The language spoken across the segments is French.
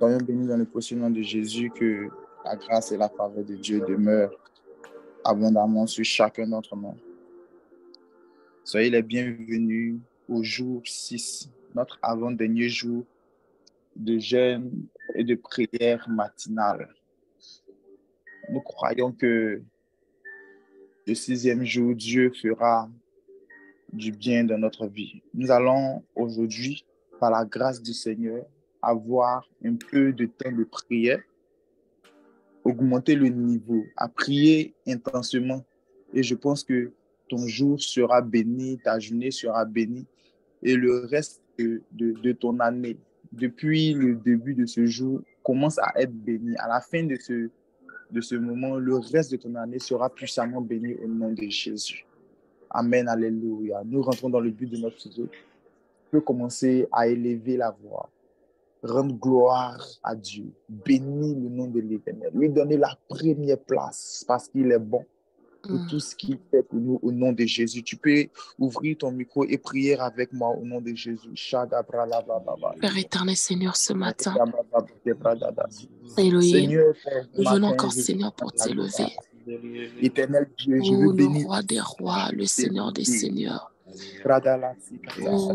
Soyons bénis dans le précieux nom de Jésus, que la grâce et la faveur de Dieu demeurent abondamment sur chacun d'entre nous. Soyez les bienvenus au jour 6, notre avant-dernier jour de jeûne et de prière matinale. Nous croyons que le 6e jour, Dieu fera du bien dans notre vie. Nous allons aujourd'hui, par la grâce du Seigneur, avoir un peu de temps de prière, augmenter le niveau, à prier intensément. Et je pense que ton jour sera béni, ta journée sera bénie, et le reste de ton année, depuis le début de ce jour, commence à être béni. À la fin de ce moment, le reste de ton année sera puissamment béni au nom de Jésus. Amen, alléluia. Nous rentrons dans le but de notre sujet. Tu peux commencer à élever la voix, rendre gloire à Dieu, bénir le nom de l'Éternel, lui donner la première place parce qu'il est bon pour tout ce qu'il fait pour nous au nom de Jésus. Tu peux ouvrir ton micro et prier avec moi au nom de Jésus. Père éternel, Seigneur, ce matin, Seigneur, nous venons encore, Seigneur, pour t'élever. Éternel Dieu, je veux Oh, le bénir roi des rois, le Seigneur des seigneurs. Oh,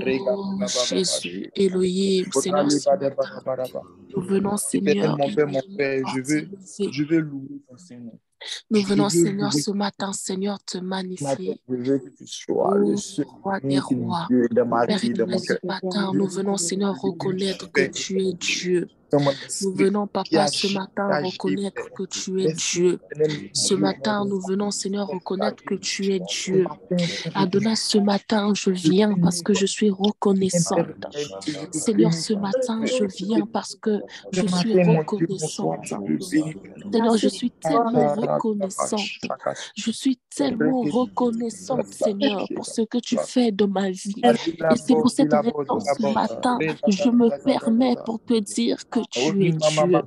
Jésus, Elohim, Seigneur, ce matin, nous venons, Seigneur, mon Père, je veux louer ton Seigneur. Nous venons, Seigneur, ce matin, Seigneur, te magnifier. Je veux que tu sois le seul roi des rois. Dieu dans ma Père vie, dans mon éternel, ce cœur. matin, nous venons, Seigneur, reconnaître que tu es Dieu. Nous venons, Papa, ce matin, reconnaître que tu es Dieu. Ce matin, nous venons, Seigneur, reconnaître que tu es Dieu. Adonai, ce matin, je viens parce que je suis reconnaissante. Seigneur, ce matin, je viens parce que je suis reconnaissante. Seigneur, je suis tellement reconnaissante. Je suis tellement reconnaissante, Seigneur, pour ce que tu fais de ma vie. Et c'est pour cette raison, ce matin, je me permets pour te dire que tu es Dieu.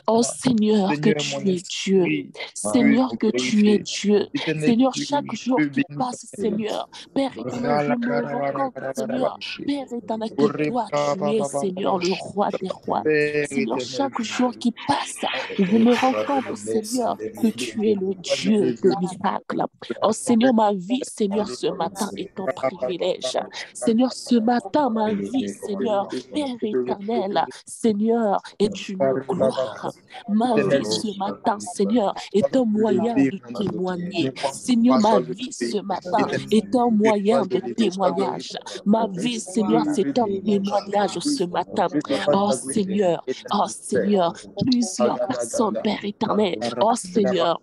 Oh Seigneur, que tu es Dieu. Seigneur, que tu es Dieu. Seigneur, chaque jour qui passe, Seigneur, Père éternel, je me rends compte, Seigneur, Père éternel, que toi, tu es, Seigneur, le roi des rois. Seigneur, chaque jour qui passe, je me rends compte, Seigneur, que tu es le Dieu de miracles. Oh Seigneur, ma vie, Seigneur, ce matin est un privilège. Seigneur, ce matin, ma vie, Seigneur, Père éternel, Seigneur, est une gloire. Ma vie ce matin, Seigneur, est un moyen de témoigner. Seigneur, ma vie ce matin est un moyen de témoignage. Ma vie, Seigneur, c'est un témoignage ce matin. Oh Seigneur, plusieurs personnes, Père éternel. Oh Seigneur,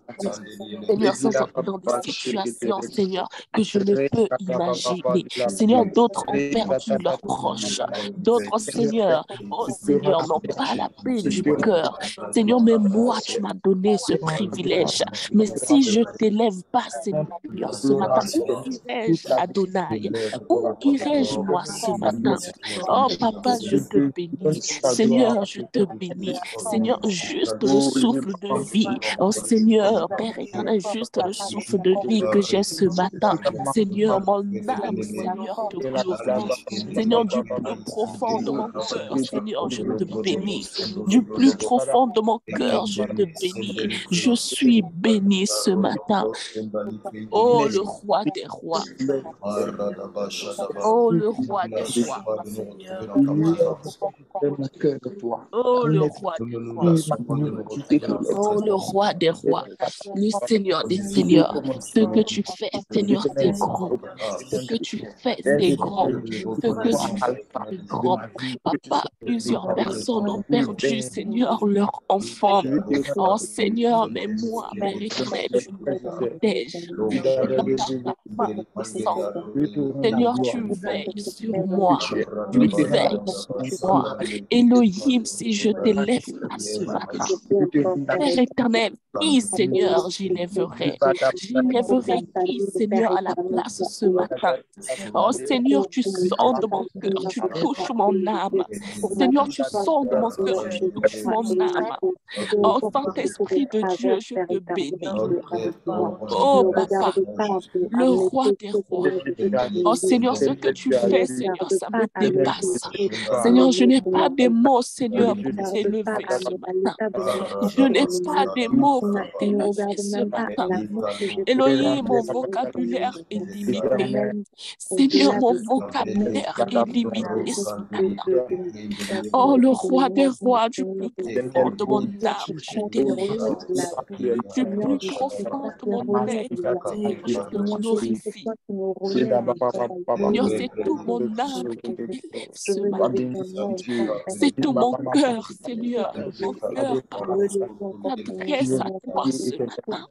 sont dans des situations, Seigneur, que je ne peux imaginer. Seigneur, d'autres ont perdu leurs proches. D'autres, Seigneur, oh Seigneur, n'ont pas la paix du cœur. Seigneur, mais moi, tu m'as donné ce privilège. Mais si je ne t'élève pas, Seigneur, ce matin, où irais-je, Adonai? Où irais-je, moi, ce matin? Oh, Papa, je te bénis. Seigneur, je te bénis. Seigneur, juste le souffle de vie. Oh, Seigneur, Père éternel, juste le souffle de vie que j'ai ce matin. Seigneur, mon âme, Seigneur, te glorifie. Seigneur, du plus profond de mon cœur, Seigneur, je te bénis. Du plus profond de mon cœur, je te bénis. Je suis béni ce matin. Oh, le roi des rois. Oh, le roi des rois. Oh, le roi des rois. Oh, le roi des rois. Le Seigneur des seigneurs. Ce que tu fais, Seigneur, c'est grand. Ce que tu fais, c'est grand. Ce que tu fais, c'est grand. Papa, plusieurs personnes ont perdu, Seigneur, leur enfant. Oh, Seigneur, mais moi, Père éternel, je me protège. Seigneur, tu veilles sur moi. Tu veilles sur moi. Elohim, si je t'élève à ce matin, Père éternel, qui, Seigneur, j'élèverai? J'élèverai qui, Seigneur, à la place ce matin? Oh, Seigneur, tu sondes mon cœur, tu touches mon âme. Seigneur, tu sondes mon pour que tu touches mon âme. Oh Saint-Esprit de Dieu, je te bénis. Oh Papa, le roi des rois. Oh Seigneur, ce que tu fais, Seigneur, ça me dépasse. Seigneur, je n'ai pas de mots, Seigneur, pour t'élever ce matin. Je n'ai pas de mots pour t'élever ce matin. Elohim, mon vocabulaire est limité. Seigneur, mon vocabulaire est limité ce matin. Oh, le roi des rois, du plus profond de mon âme, je t'élève. Du plus profond de mon être, Seigneur, je te glorifie. Seigneur, c'est tout mon âme qui t'élève ce matin. C'est tout mon cœur, Seigneur. Mon cœur, Papa, s'adresse à toi ce matin.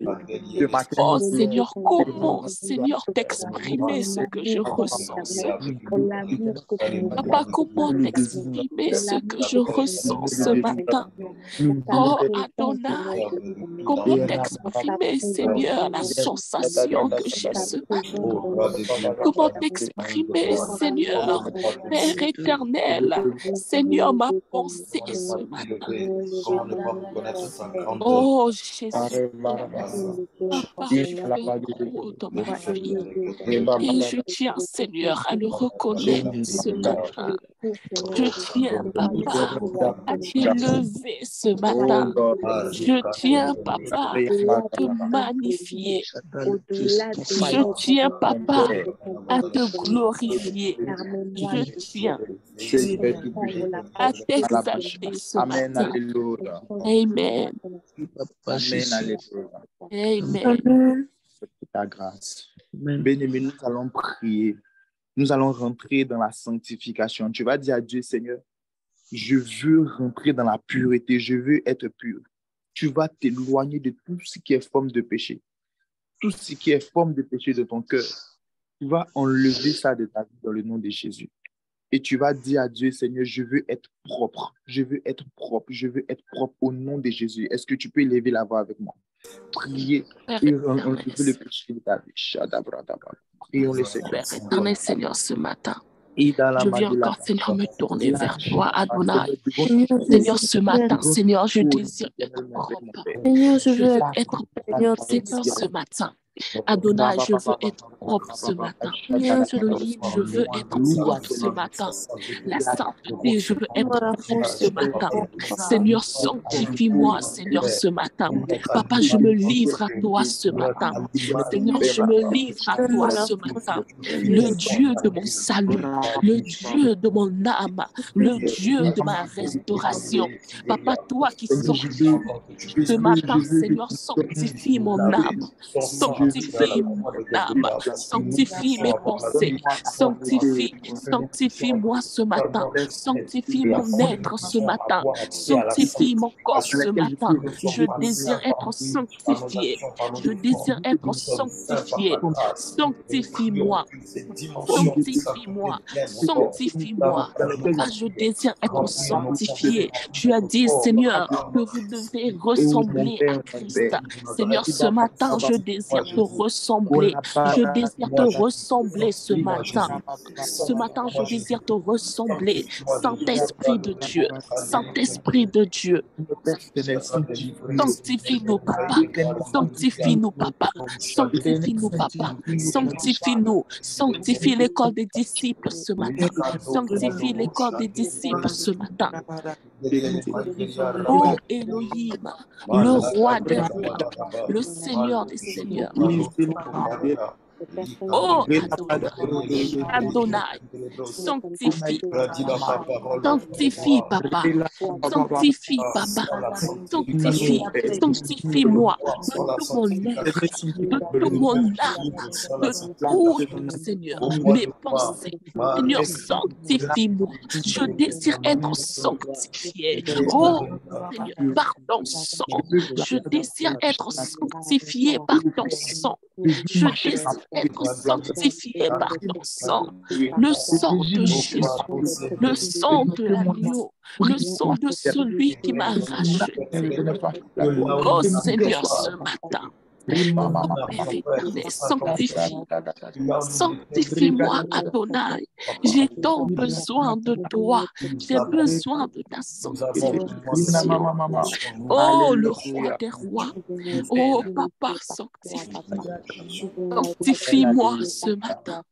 Oh Seigneur, comment, Seigneur, t'exprimer ce que je ressens ce matin? Papa, comment t'exprimer ce que je ressens ce matin? Oh Adonai, comment t'exprimer, Seigneur, la sensation que j'ai ce matin? Comment t'exprimer, Seigneur, Père éternel, Seigneur, ma pensée ce matin? Oh Jésus, Papa, tu fais trop dans ma vie. Et je tiens, Seigneur, à le reconnaître ce matin. Je tiens, Papa, à t'élever ce matin. Je tiens, Papa, à te magnifier. Je tiens, Papa, à te glorifier. Je tiens à t'exalter ce matin. Amen. Amen. Ta grâce. Bien-aimé, nous allons prier. Nous allons rentrer dans la sanctification. Tu vas dire à Dieu, Seigneur, je veux rentrer dans la pureté, je veux être pur. Tu vas t'éloigner de tout ce qui est forme de péché. Tout ce qui est forme de péché de ton cœur. Tu vas enlever ça de ta vie dans le nom de Jésus. Et tu vas dire à Dieu, Seigneur, je veux être propre. Je veux être propre. Je veux être propre au nom de Jésus. Est-ce que tu peux élever la voix avec moi? Priez et enlever le péché de ta vie. Prions le Seigneur. Père éternel, Seigneur, ce matin. Je viens encore, Seigneur, me tourner vers toi, Adonai. Seigneur, ce matin, Seigneur, je désire être propre. Seigneur, je veux être propre. Seigneur, ce matin. Adonai, je veux être propre ce matin. Elohim, je veux être propre ce matin. La sainteté, je veux être propre ce matin. Seigneur, sanctifie-moi, Seigneur, ce matin. Papa, je me livre à toi ce matin. Seigneur, je me livre à toi ce matin. Le Dieu de mon salut, le Dieu de mon âme, le Dieu de ma restauration. Papa, toi qui sanctifies ce matin, Seigneur, sanctifie mon âme. Sanctifie mon âme, sanctifie mes pensées, sanctifie-moi ce matin, sanctifie mon être ce matin, sanctifie mon corps ce matin. Je désire être sanctifié, je désire être sanctifié. Sanctifie-moi, sanctifie-moi, sanctifie-moi. Je désire être sanctifié. Tu as dit, Seigneur, que vous devez ressembler à Christ. Seigneur, ce matin, je désire te ressembler. Je désire te ressembler ce matin. Ce matin, je désire te ressembler. Saint-Esprit de Dieu, Saint-Esprit de Dieu. Sanctifie-nous, Papa. Sanctifie-nous, Papa. Sanctifie-nous, Papa. Sanctifie-nous. Sanctifie l'école des disciples ce matin. Sanctifie l'école des disciples ce matin. Oh Elohim, le roi des rois, le Seigneur des seigneurs. Oh Adonai, sanctifie, sanctifie Papa, sanctifie Papa, sanctifie-moi de tout mon être, de tout mon âme, de tout Seigneur, mes pensées. Seigneur, sanctifie-moi, je désire être sanctifié. Oh Seigneur, par ton sang, je désire être sanctifié par ton sang. Je désire être sanctifié par ton sang, le sang de Jésus, le sang de l'agneau, le sang de celui qui m'a racheté. Oh Seigneur, ce matin, Père éternel, sanctifie-moi, Adonai. J'ai tant besoin de toi. J'ai besoin de ta sanctification. Oh, le roi des rois. Oh, Papa, sanctifie-moi ce matin.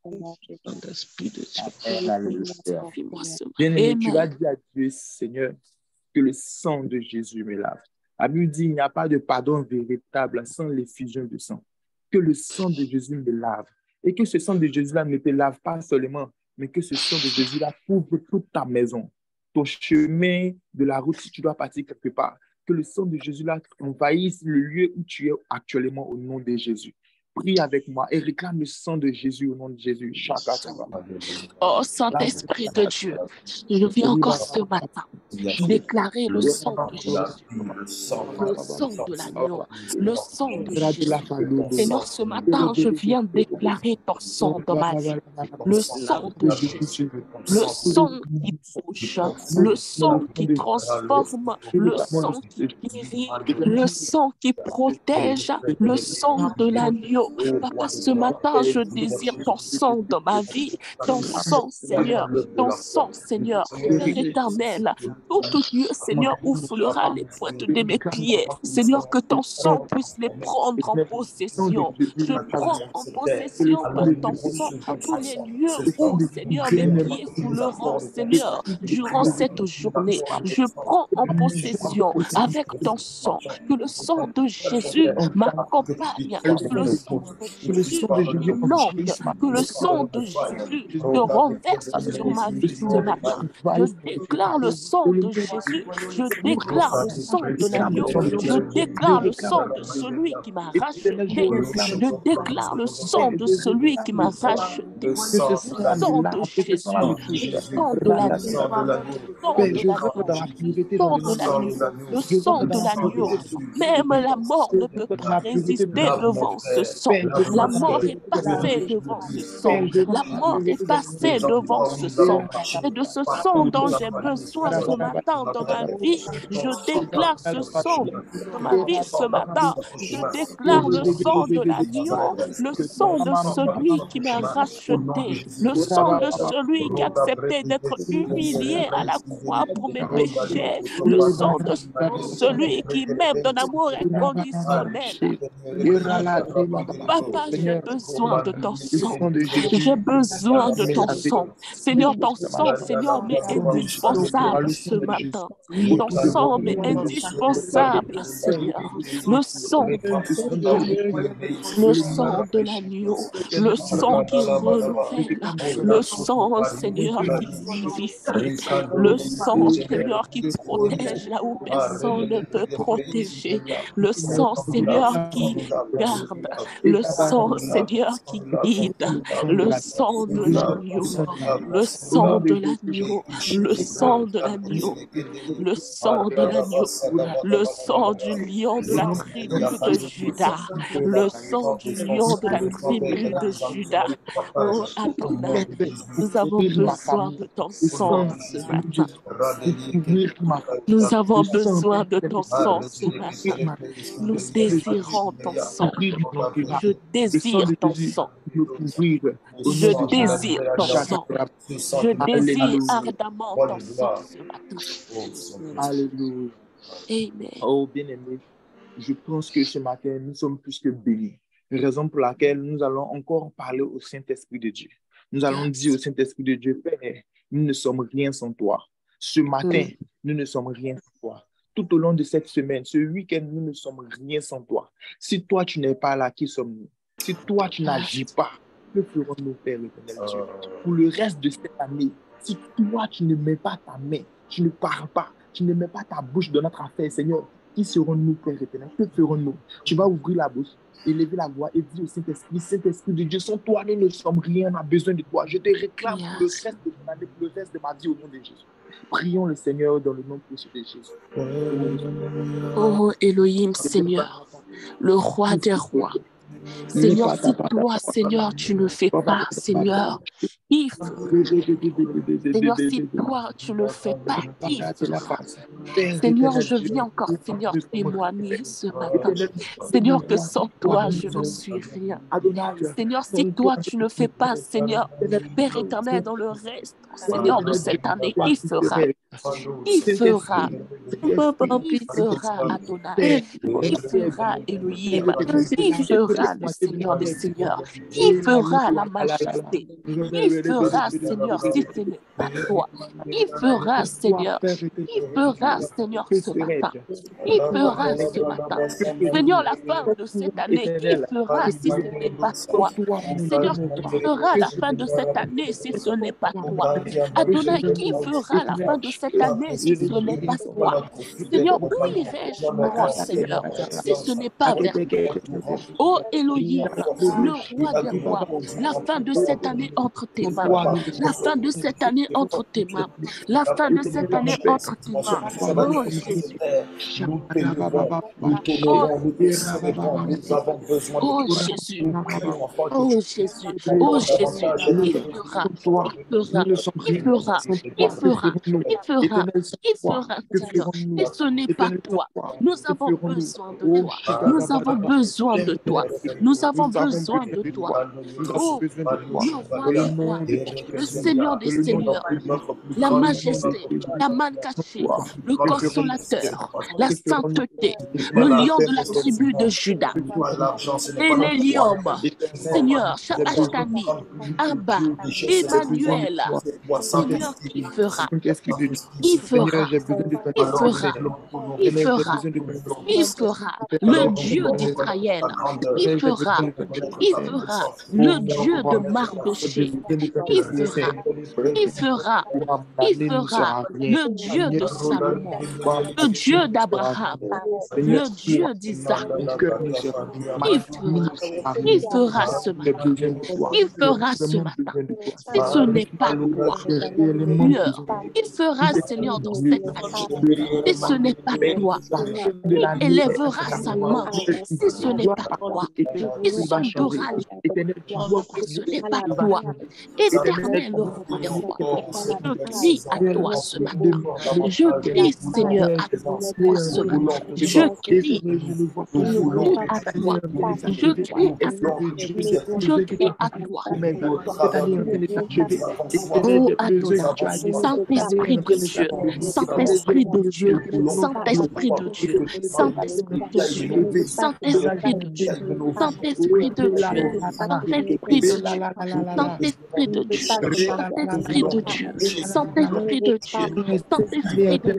Sanctifie-moi ce matin. Bien-aimé, tu vas dire à Dieu, Seigneur, que le sang de Jésus me lave. La Bible dit, il n'y a pas de pardon véritable sans l'effusion de sang. Que le sang de Jésus me lave. Et que ce sang de Jésus-là ne te lave pas seulement, mais que ce sang de Jésus-là couvre toute ta maison. Ton chemin de la route, si tu dois partir quelque part. Que le sang de Jésus-là envahisse le lieu où tu es actuellement au nom de Jésus. Prie avec moi et réclame le sang de Jésus au nom de Jésus. Oh Saint-Esprit de Dieu, je viens encore ce matin déclarer le sang de Jésus, le sang de l'agneau, le sang de Jésus. Seigneur, ce matin, je viens déclarer ton sang dans ma vie, le sang de Jésus, le sang qui bouge, le sang qui transforme, le sang qui guérit, le sang qui protège, le sang de l'agneau. Papa, ce matin, je désire ton sang dans ma vie, ton sang, Seigneur, Père éternel, tout lieu, Seigneur, où foulera les pointes de mes pieds, Seigneur, que ton sang puisse les prendre en possession. Je prends en possession par ton sang tous les lieux où, Seigneur, mes pieds fouleront, Seigneur, durant cette journée. Je prends en possession avec ton sang, que le sang de Jésus m'accompagne, que le sang de Jésus m'inonde, que le sang de Jésus te renverse sur ma vie ce matin. Je déclare le sang de Jésus, je déclare le sang de l'agneau, je déclare le sang de celui qui m'a racheté, je déclare le sang de celui qui m'a racheté, le sang de Jésus, le sang de l'agneau, le sang de l'agneau. Même la mort ne peut pas résister devant ce sang. La mort est passée devant ce sang. La mort est passée devant ce sang. C'est de ce sang dont j'ai besoin ce matin dans ma vie. Je déclare ce sang dans ma vie ce matin. Je déclare le sang de l'agneau, le sang de celui qui m'a racheté, le sang de celui qui a accepté d'être humilié à la croix pour mes péchés, le sang de celui qui m'aime d'un amour inconditionnel. Papa, j'ai besoin de ton sang. J'ai besoin de ton sang. Seigneur, ton sang, Seigneur, m'est indispensable ce matin. Ton sang m'est indispensable, Seigneur. Le sang de l'agneau, le sang qui renouvelle, le sang, Seigneur, qui vivifie, le sang, Seigneur, qui protège là où personne ne peut protéger, le sang, Seigneur, qui garde, le sang, Seigneur, qui guide, le sang de l'agneau, le sang de l'agneau, le sang de l'agneau, le sang de l'agneau, le sang du lion de la tribu de Juda, le sang du lion de la tribu de Juda. Oh Adonai, nous avons besoin de ton sang ce matin. Nous avons besoin de ton sang ce matin. Nous désirons ton sang. Je désire ton sang. Je désire ton sang. Je désire ardemment ton sang ce matin. Alléluia. Amen. Oh, bien-aimé, je pense que ce matin, nous sommes plus que bénis. Raison pour laquelle nous allons encore parler au Saint-Esprit de Dieu. Nous allons dire au Saint-Esprit de Dieu, Père, nous ne sommes rien sans toi. Ce matin, nous ne sommes rien sans toi. Tout au long de cette semaine, ce week-end, nous ne sommes rien sans toi. Si toi, tu n'es pas là, qui sommes-nous? Si toi, tu n'agis pas, que ferons-nous, Père éternel Dieu? Pour le reste de cette année, si toi, tu ne mets pas ta main, tu ne parles pas, tu ne mets pas ta bouche dans notre affaire, Seigneur, qui serons-nous, Père éternel? Que ferons-nous? Tu vas ouvrir la bouche, élever la voix et dire au Saint-Esprit, Saint-Esprit de Dieu, sans toi, nous ne sommes rien, on a besoin de toi. Je te réclame pour le reste de mon année, pour le reste de ma vie au nom de Jésus. Prions le Seigneur dans le nom précieux de Jésus. Oh Elohim, Seigneur, le roi des rois. Seigneur, si toi, Seigneur, tu ne fais pas, Seigneur, Qui fera? Seigneur, si toi, tu ne fais pas, qui fera? Seigneur, je viens encore, Seigneur, témoigner ce matin. Seigneur, que sans toi, je ne suis rien. Seigneur, si toi, tu ne fais pas, Seigneur, Père éternel, dans le reste, Seigneur, de cette année, qui fera? Qui fera? Qui fera Adonai? Qui fera Elohim? Qui fera le Seigneur des Seigneurs? Qui fera la majesté? Qui fera, Seigneur, si ce n'est pas toi? Qui fera, Seigneur? Qui fera, Seigneur, ce matin? Qui fera ce matin? Seigneur, la fin de cette année, qui fera si ce n'est pas toi? Seigneur, qui fera la fin de cette année si ce n'est pas toi? Adonai, qui fera la fin de cette année si ce n'est pas toi? Seigneur, où irai-je moi, Seigneur, si ce n'est pas vers toi? Oh Elohim, le roi des rois, la fin de cette année entre tes mains. La fin de cette année entre tes mains. La fin de cette année entre tes mains. Oh Jésus. Oh Jésus. Oh Jésus. Oh Jésus. Il fera. Il fera. Il fera. Il fera. Il fera. Il fera, Seigneur. Et ce n'est pas toi. Nous avons besoin de toi. Nous avons besoin de toi. Nous avons besoin de toi. Oh, le roi des rois, le Seigneur des seigneurs, la majesté, la main cachée, le consolateur, la sainteté, le lion de la tribu de Juda, et les lions, Seigneur, Shabashtani, Abba, Emmanuel, Seigneur, qui fera? Il fera, il fera, il fera, il fera, le Dieu d'Israël, il fera, le Dieu de Mardoché, il fera, il fera, il fera, le Dieu de Salomon, le Dieu d'Abraham, le Dieu d'Isaac, il fera ce matin, il fera ce matin, si ce n'est pas toi, Seigneur, il fera, Seigneur, dans cette année, si ce n'est pas toi, il élèvera sa main, si ce n'est pas toi, il sondera si ce n'est pas toi, éternel roi des rois, je crie à toi ce matin, je crie, Seigneur, à toi ce matin, je crie à toi, je crie à toi, je crie à toi. Oh Adonai, Saint-Esprit de Dieu, Saint-Esprit de Dieu, Saint-Esprit de Dieu, Saint-Esprit de Dieu, Saint-Esprit de Dieu, Saint-Esprit de Dieu, Saint-Esprit de Dieu, Saint-Esprit de Dieu, Saint-Esprit de Dieu, Saint-Esprit de Dieu, Saint-Esprit de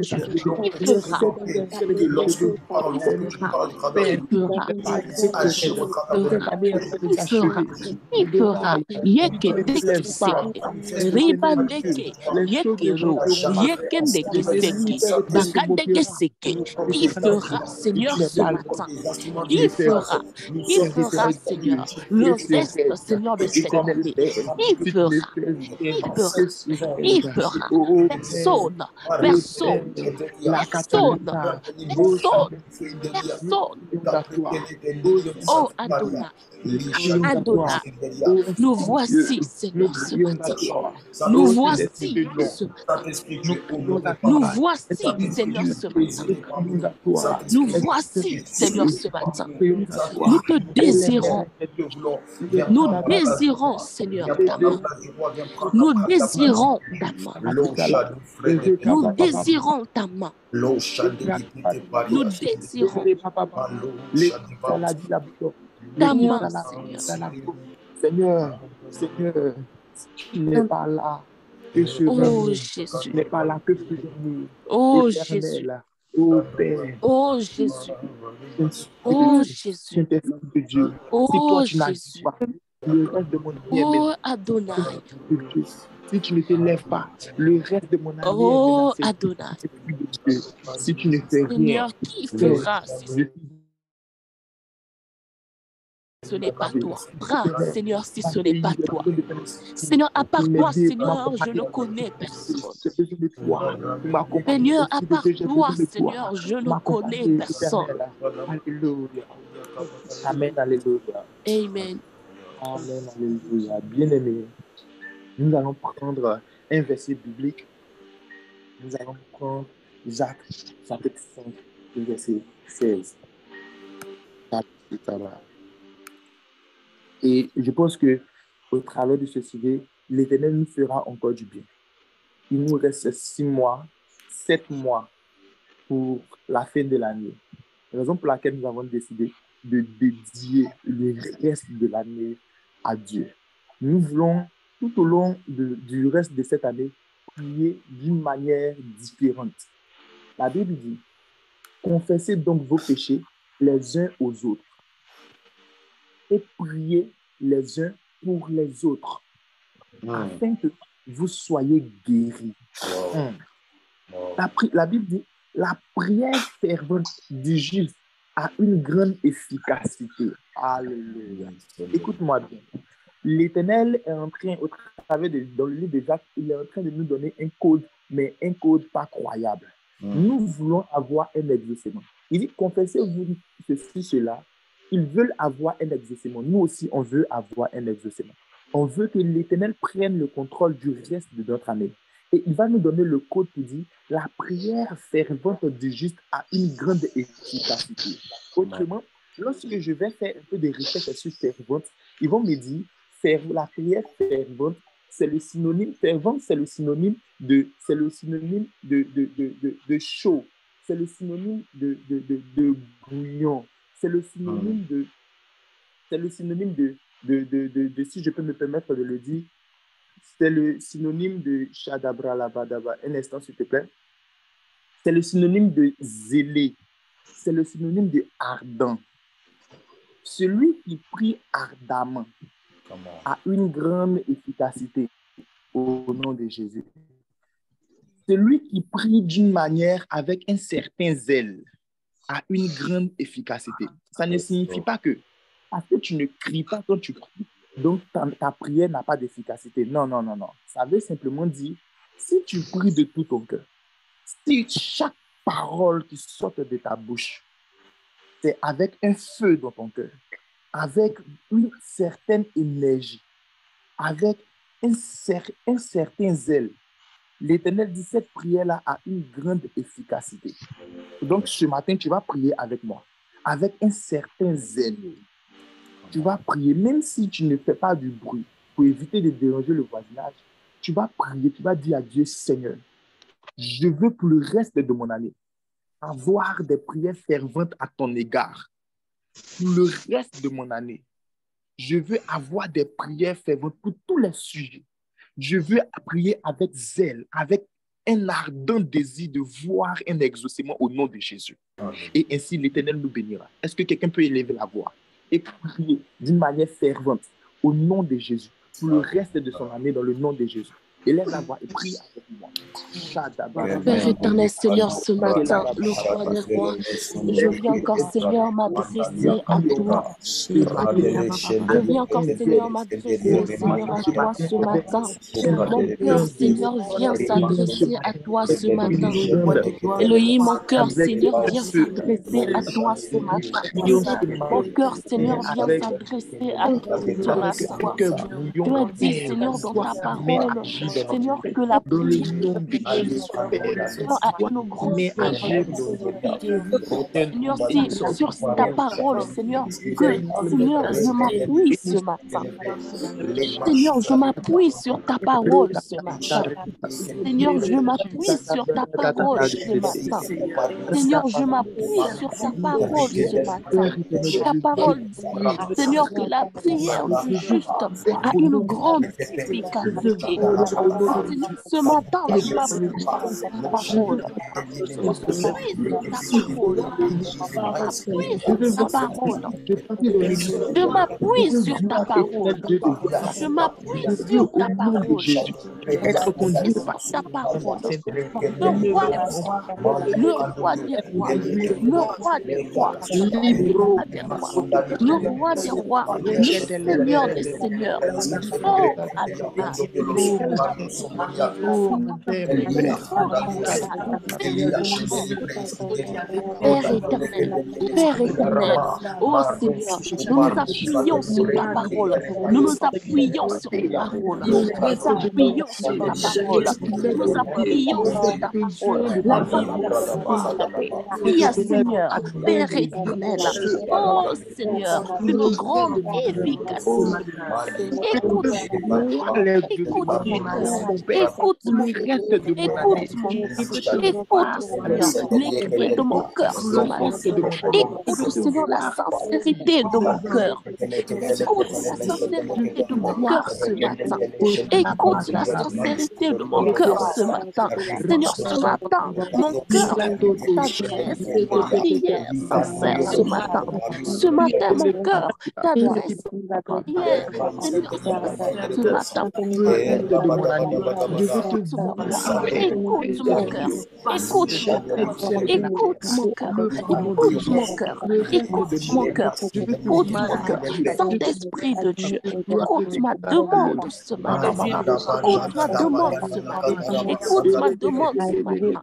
Dieu, il fera, il fera, Yekedekiseke, Ribandeke, Yekero, Yekendekiseke, Bakadekiseke, il fera, Seigneur, ce matin, il fera, Seigneur, le reste, Seigneur, de cette année, il fera, personne, oh Adonai, nous voici, Seigneur, ce matin. Nous voici ce matin. Nous voici, Seigneur, ce matin. Nous voici, Seigneur, ce matin. Nous te désirons. Nous désirons, Seigneur, ta main. Nous désirons ta main. Nous désirons ta main. Nous désirons ta main, Seigneur. Seigneur, tu n'es pas là que oh Jésus. Tu n'es pas là que faisons-nous. Oh Jésus. Oh Père. Oh Jésus. Oh Jésus. De Dieu. Oh Jésus. Le reste de mon oh Adonai. Si tu ne te lèves pas, le reste de mon année oh Adonai. Si tu ne fais rien, Seigneur, qui fera si ce n'est pas toi? Seigneur, si ce n'est pas toi. Seigneur, à part toi, Seigneur, je ne connais personne. Seigneur, à part toi, Seigneur, je ne connais personne. Alléluia. Amen, alléluia. Amen. Amen, alléluia. Bien-aimé, Nous allons prendre un verset biblique. Nous allons prendre Jacques, chapitre 5, verset 16. Et je pense que au travers de ce sujet, l'Éternel nous fera encore du bien. Il nous reste 6 mois, 7 mois pour la fin de l'année. La raison pour laquelle nous avons décidé de dédier le reste de l'année à Dieu. Nous voulons, tout au long du reste de cette année, prier d'une manière différente. La Bible dit, confessez donc vos péchés les uns aux autres et priez les uns pour les autres afin que vous soyez guéris. La Bible dit, la prière fervente du juste a une grande efficacité. Alléluia. Écoute-moi bien. L'Éternel est en train, au travers dans le livre de Jacques, il est en train de nous donner un code, mais un code pas croyable. Nous voulons avoir un exaucement. Il dit, confessez-vous ceci, cela. Ils veulent avoir un exaucement. Nous aussi, on veut avoir un exaucement. On veut que l'Éternel prenne le contrôle du reste de notre année. Et il va nous donner le code qui dit, la prière fervente du juste a une grande efficacité. Autrement, lorsque je vais faire un peu de recherche sur fervente, ils vont me dire, la prière fervente, c'est le synonyme, fervente, c'est le synonyme de chaud, c'est le synonyme de bouillon, c'est le synonyme de, si je peux me permettre de le dire, c'est le synonyme de Shadabralabadaba. Un instant, s'il te plaît. C'est le synonyme de zélé. C'est le synonyme de ardent. Celui qui prie ardemment a une grande efficacité au nom de Jésus. Celui qui prie d'une manière avec un certain zèle a une grande efficacité. Ça ne signifie pas que parce que tu ne cries pas quand tu pries, donc ta prière n'a pas d'efficacité. Non, non, non, non. Ça veut simplement dire, si tu pries de tout ton cœur, si chaque parole qui sort de ta bouche, c'est avec un feu dans ton cœur, avec une certaine énergie, avec un certain zèle, l'Éternel dit, cette prière-là a une grande efficacité. Donc, ce matin, tu vas prier avec moi, avec un certain zèle. Tu vas prier, même si tu ne fais pas du bruit, pour éviter de déranger le voisinage. Tu vas prier, tu vas dire à Dieu, Seigneur, je veux pour le reste de mon année avoir des prières ferventes à ton égard. Pour le reste de mon année, je veux avoir des prières ferventes pour tous les sujets. Je veux prier avec zèle, avec un ardent désir de voir un exaucement au nom de Jésus. Et ainsi, l'Éternel nous bénira. Est-ce que quelqu'un peut élever la voix et prier d'une manière fervente au nom de Jésus pour le reste de son année dans le nom de Jésus? Élève la voix et prie avec moi. Père éternel, Seigneur, ce matin, le roi des rois, je viens encore, Seigneur, m'adresser à toi. Je viens encore, Seigneur, m'adresser, Seigneur, à toi ce matin. Mon cœur, Seigneur, vient s'adresser à toi ce matin. Elohim, mon cœur, Seigneur, vient s'adresser à toi ce matin. Mon cœur, Seigneur, vient s'adresser à toi ce matin. Tu as dit, Seigneur, dans ta parole, Seigneur, que la prière a une grande Seigneur, c'est sur ta parole, Seigneur, que, Seigneur, je m'appuie ce matin. Seigneur, je m'appuie sur ta parole ce matin. Seigneur, je m'appuie sur ta parole ce matin. Seigneur, je m'appuie sur ta parole ce matin. Ta parole dit, Seigneur, que la prière du juste a une grande efficacité. Ce matin, je m'appuie sur ta parole. Je m'appuie sur ta parole. Je m'appuie sur ta parole. Être conduit par ta parole. Le roi des rois. Le roi des rois. Le roi des rois. Le Seigneur des seigneurs. Oh, Adonai. Père éternel, Père éternel, oh Seigneur, nous nous appuyons sur ta parole, nous nous appuyons sur ta parole, nous nous appuyons sur ta parole, nous nous appuyons sur ta parole, la Bible dit, Seigneur, Père éternel, oh Seigneur, une grande efficacité. Écoute mon cœur, écoute mon cœur, écoute mon cœur, écoute mon cœur, écoute Seigneur, les cris de mon cœur ce matin. Écoute Seigneur la sincérité de mon cœur. Écoute la sincérité de mon cœur ce matin. Écoute la sincérité de mon cœur ce matin. Seigneur, ce matin, mon cœur t'adresse une prière sincère ce matin. Ce matin, mon cœur t'adresse une prière. Seigneur, ce matin, écoute mon cœur. Écoute mon cœur, écoute mon cœur, écoute mon cœur, écoute mon cœur, Saint-Esprit de Dieu, écoute ma demande ce matin, écoute ma demande ce matin, écoute ma demande ce matin,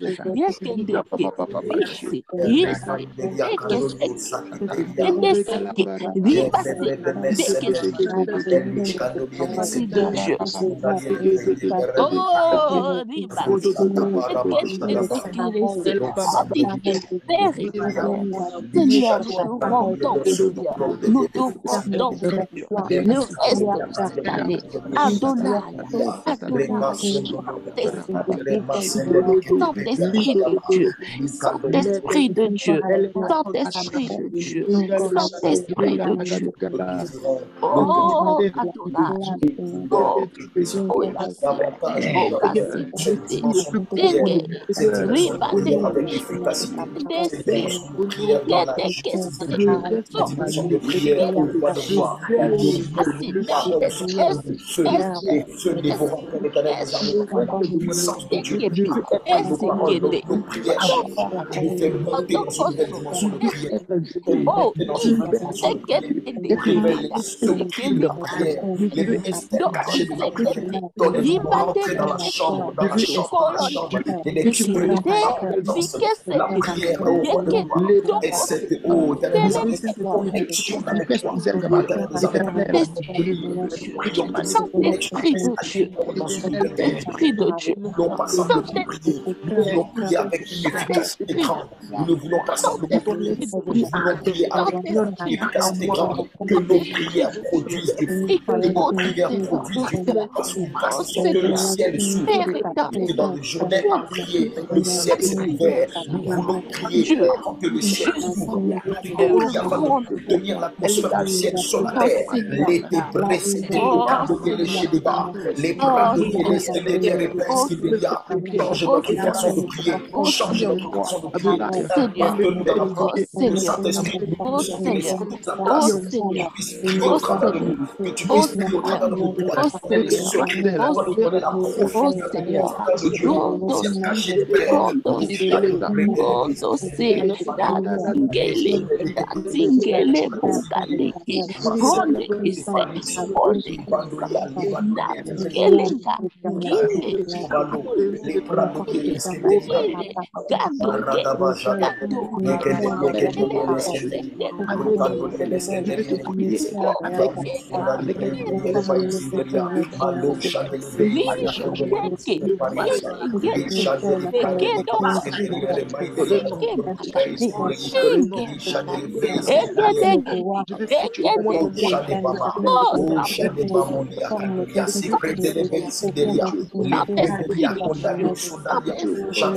Seigneur, nous te rendons, Seigneur, nous te rendons, le reste de cette année, Adonai, Saint-Esprit de Dieu, Saint-Esprit de Dieu, Saint-Esprit de Dieu, Saint-Esprit de Dieu, oh Adonai, oh Saint-Esprit de Dieu, nous voulons prier avec une efficacité grande. Nous ne voulons pas simplement prier, nous voulons prier avec une efficacité grande, que nos prières produisent des fruits, que nos prières produisent du fruit, parce que le ciel s'ouvre, que dans les journées à prier, le ciel s'est ouvert. Nous voulons prier avant que le ciel s'ouvre, nous voulons prier avant de tenir l'atmosphère du ciel sur la terre. Les débris, les bras de change notre façon de prier, change notre façon de prier. Parle-nous dans la prière, le Saint-Esprit, que tu puisses prier au travers de nous, que tu puisses prier au travers de nous, pour apporter les secrets, pour nous donner la profondeur de Dieu, pour s'y cacher des pères,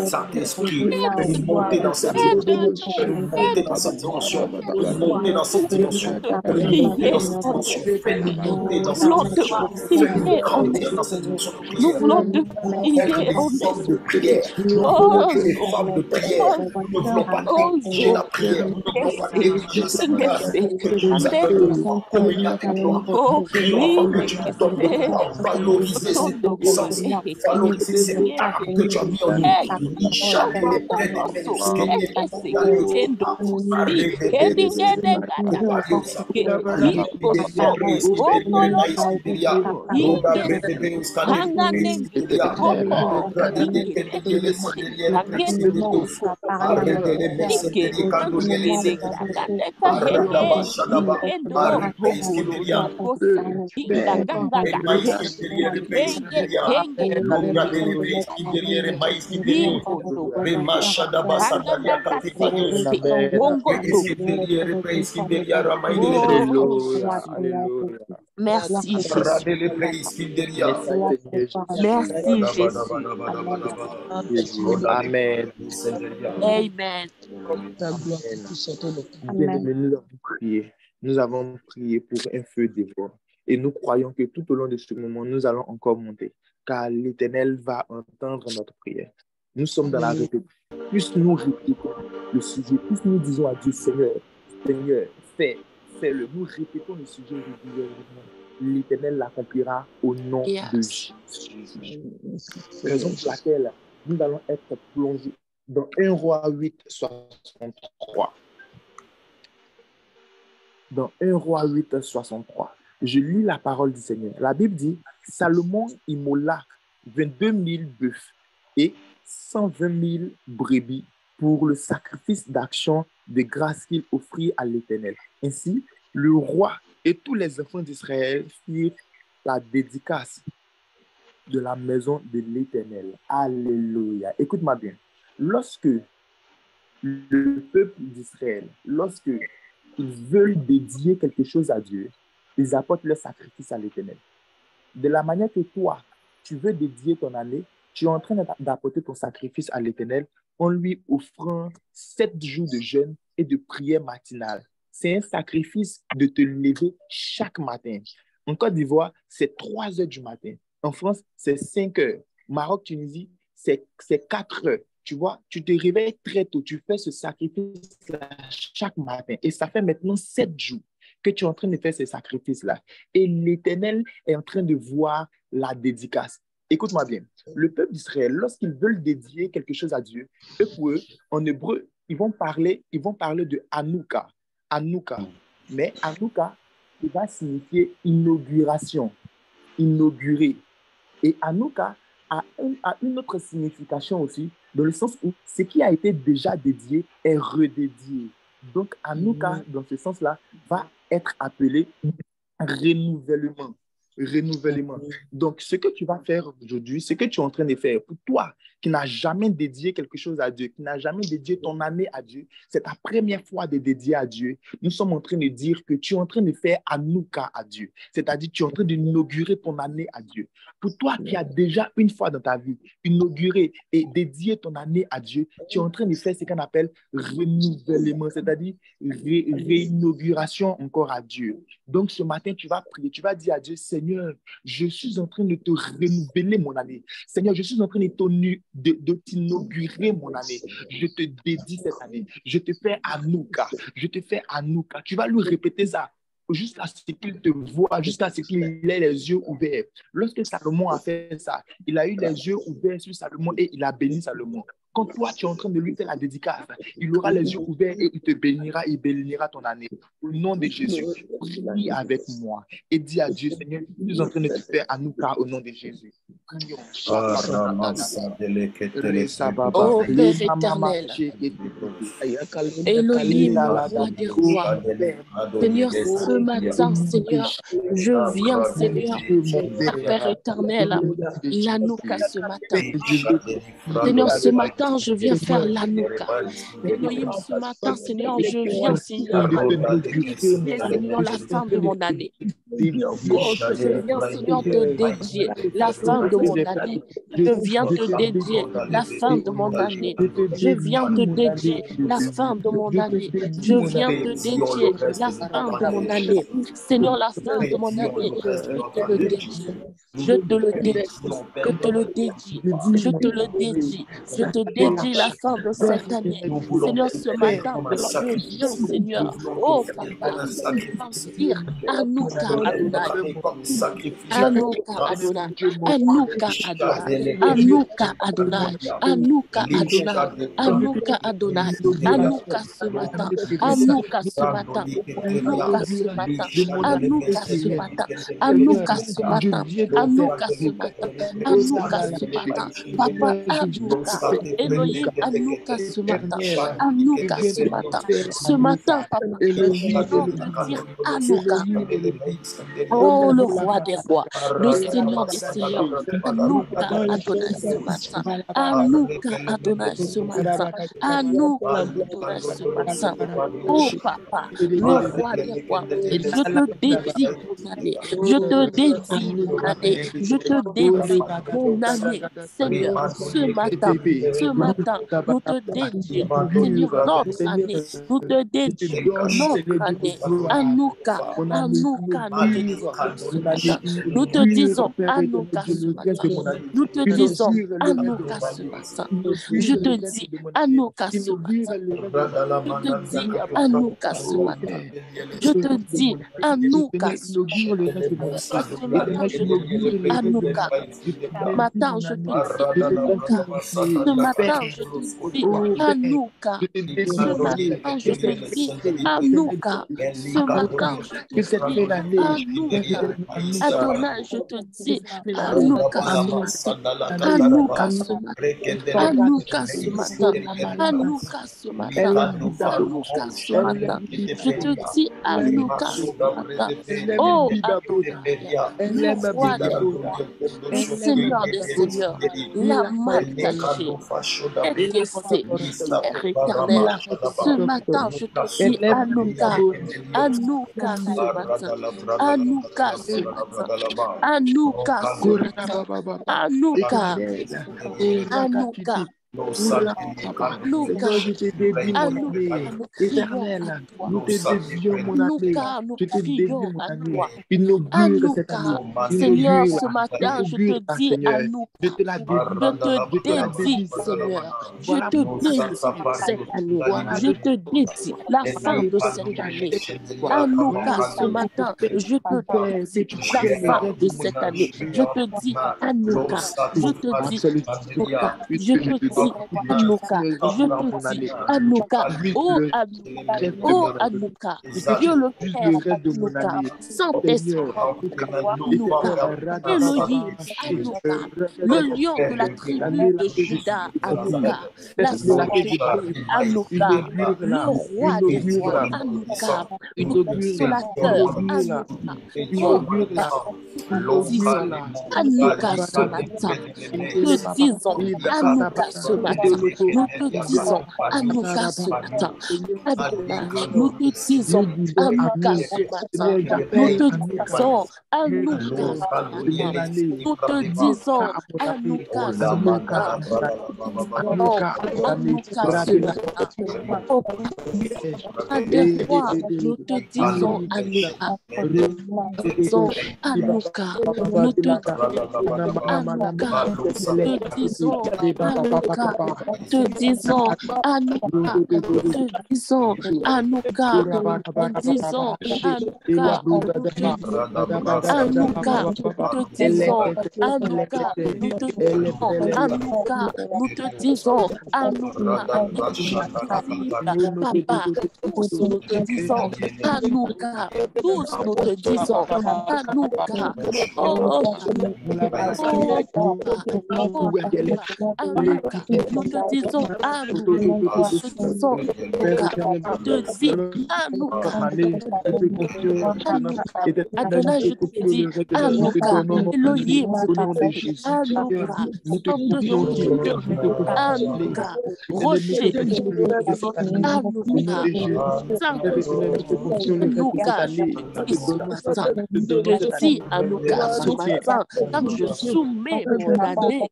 Saint-Esprit, nous monter dans cette dimension, nous monter dans cette dimension, nous monter dans cette dimension, nous monter dans cette dimension, fais-nous monter dans cette dimension, fais-nous grandir dans cette dimension de prière. Nous voulons être des hommes de prière, nous voulons être des femmes de prière, nous ne voulons pas négliger la prière, nous ne voulons pas négliger cette grâce que tu nous appelles de pouvoir communier avec toi. Nous que tu nous donnes de pouvoir valoriser cette puissance, valoriser cette arme que tu as mis en nous. Merci Jésus. Merci Jésus. Amen. Amen. Nous avons prié pour un feu dévorant. Et nous croyons que tout au long de ce moment, nous allons encore monter, car l'Éternel va entendre notre prière. Nous sommes dans la répétition. Plus nous répétons le sujet, plus nous disons à Dieu, Seigneur, fais-le. Nous répétons le sujet régulièrement. L'Éternel l'accomplira au nom de Jésus. Raison pour laquelle nous allons être plongés dans 1 Roi 8, 63. Dans 1 Roi 8, 63. Je lis la parole du Seigneur. La Bible dit, Salomon immola 22 000 bœufs et 120 000 brebis pour le sacrifice d'action de grâce qu'il offrit à l'Éternel. Ainsi, le roi et tous les enfants d'Israël firent la dédicace de la maison de l'Éternel. Alléluia. Écoute-moi bien. Lorsque le peuple d'Israël, lorsque ils veulent dédier quelque chose à Dieu, ils apportent leur sacrifice à l'Éternel. De la manière que toi, tu veux dédier ton année, tu es en train d'apporter ton sacrifice à l'Éternel en lui offrant 7 jours de jeûne et de prière matinale. C'est un sacrifice de te lever chaque matin. En Côte d'Ivoire, c'est 3 heures du matin. En France, c'est 5 heures. Maroc, Tunisie, c'est 4 heures. Tu vois, tu te réveilles très tôt. Tu fais ce sacrifice-là chaque matin. Et ça fait maintenant 7 jours que tu es en train de faire ce sacrifice-là. Et l'Éternel est en train de voir la dédicace. Écoute-moi bien. Le peuple d'Israël, lorsqu'ils veulent dédier quelque chose à Dieu, pour eux, en hébreu, ils vont parler de Hanouka. Hanouka. Mais Hanouka, il va signifier inauguration, inaugurer. Et Hanouka a une autre signification aussi, dans le sens où ce qui a été déjà dédié est redédié. Donc Hanouka, dans ce sens-là, va être appelé renouvellement. Renouvellement. Donc, ce que tu vas faire aujourd'hui, ce que tu es en train de faire pour toi qui n'as jamais dédié quelque chose à Dieu, qui n'a jamais dédié ton année à Dieu, c'est ta première fois de dédier à Dieu. Nous sommes en train de dire que tu es en train de faire Hanouka à Dieu. C'est-à-dire, tu es en train d'inaugurer ton année à Dieu. Pour toi qui as déjà une fois dans ta vie inauguré et dédié ton année à Dieu, tu es en train de faire ce qu'on appelle renouvellement, c'est-à-dire réinauguration encore à Dieu. Donc, ce matin, tu vas prier, tu vas dire à Dieu, Seigneur, je suis en train de te renouveler mon année. Seigneur, je suis en train de t'inaugurer mon année. Je te dédie cette année. Je te fais Hanouka. Je te fais Hanouka. Tu vas lui répéter ça jusqu'à ce qu'il te voie, jusqu'à ce qu'il ait les yeux ouverts. Lorsque Salomon a fait ça, il a eu les yeux ouverts sur Salomon et il a béni Salomon. Quand toi, tu es en train de lui faire la dédicace, il aura les yeux ouverts et il te bénira, il bénira ton année. Au nom de Jésus, prie avec moi et dis à Dieu, Seigneur, je suis en train de te faire Hanouka au nom de Jésus. Prions. Oh Père éternel, Elohim, roi des rois, Seigneur, ce matin, Seigneur, je viens, Seigneur, Père éternel, l'Hanouka ce matin. Seigneur, ce matin, je viens faire l'Hanouka. Elohim, ce matin, Seigneur, je viens, Seigneur, Seigneur, la fin de mon année. Oh, je viens, Seigneur, te dédier la fin de mon année. Je viens te dédier la fin de mon année. Je viens te dédier la fin de mon année. Je viens te dédier la fin de mon année. Seigneur, la fin de mon année, je te le dédie. Je te le dédie. Je te le dédie. Je te le dédie. Je te dédie la fin de cette année. Seigneur, ce matin, je viens, Seigneur. Oh, Papa, dire Hanouka Adonai. Hanouka Adonai. Hanouka Adonai. Hanouka Adonai. Hanouka Adonai. Hanouka Adonai. Hanouka ce matin. Hanouka ce matin. Hanouka ce matin. Hanouka ce matin. Hanouka ce matin. Anouka ce matin. Anouka ce matin. Papa, Anouka. Elohim, Anouka ce matin. Anouka ce matin. Ce matin, papa, j'entends dire Anouka. Oh, le roi des rois, le Seigneur des seigneurs. Anouka Adonai ce matin. Anouka Adonai ce matin. Anouka Adonai ce matin. Oh papa, le roi des rois, je te dédie mon année. Je te dédie mon année. Je te dédie mon année. Seigneur, ce matin, nous te dédions, Seigneur, notre année. Nous te dédions notre année. Anouka, Anouka, nous te disons ce matin. Nous te disons Anouka ce matin. Nous te disons Anouka ce matin. Je te dis Anouka ce matin. Je te dis Anouka ce matin. Je te dis Anouka ce matin. Je te dis Anouka. Ce matin, je te dis Anouka. Ce matin, je te dis Anouka. Ce matin, je te dis Anouka. Ce matin, je te dis Anouka. Adonai, je te dis Anouka ce matin. Anouka ce matin. Anouka ce matin. Anouka ce matin. Anouka ce matin. Je te dis Anouka ce matin. Oh Adonai, le roi des rois, le Seigneur des seigneurs, la main cachée, Ekessé, Père éternel. Ce matin, je te dis Anouka. Anouka ce matin. Anouka ce matin. Anouka ce matin. Anouka. Anouka. Anouka, éternel, nous te dédions mon année, je te dédie mon année, inaugure cette année, Seigneur, ce matin, je te dis Anouka, je te la dédie, Seigneur, je te dédie cette année, je te dédie la fin de cette année. Anouka, ce matin, je te dédie la fin de cette année. Je te dis Anouka, je te dis Anouka, je te dis Anouka, je te dis Anouka, oh Anouka, oh Anouka, Dieu le Père, Anouka, Saint-Esprit, Anouka, Elohim, Anouka, le lion de la tribu de Juda, Anouka, la Sainte, Anouka, le roi des rois, Anouka, le consolateur, Anouka, Anouka ce matin, nous disons Anouka ce matin, nous te disons Anouka ce matin, nous te disons Anouka ce matin, nous te disons Anouka ce matin, nous te disons Anouka ce matin, Anouka ce matin, au des rois, nous te disons Anouka, nous te disons Anouka, nous te disons Anouka, te disons Anouka, te disons Anouka, te disons Anouka, te disons Anouka, nous te disons Anouka, nous te disons Anouka, papa, tous nous te disons Anouka, tous nous te disons Anouka, oh Anouka, nous te disons Anouka, te dis Anouka, Adonai, je te dis Anouka, Elohim, Anouka, Anouka, Rocher, Anouka, Anouka, je dis Anouka ce matin, quand je soumets mon année,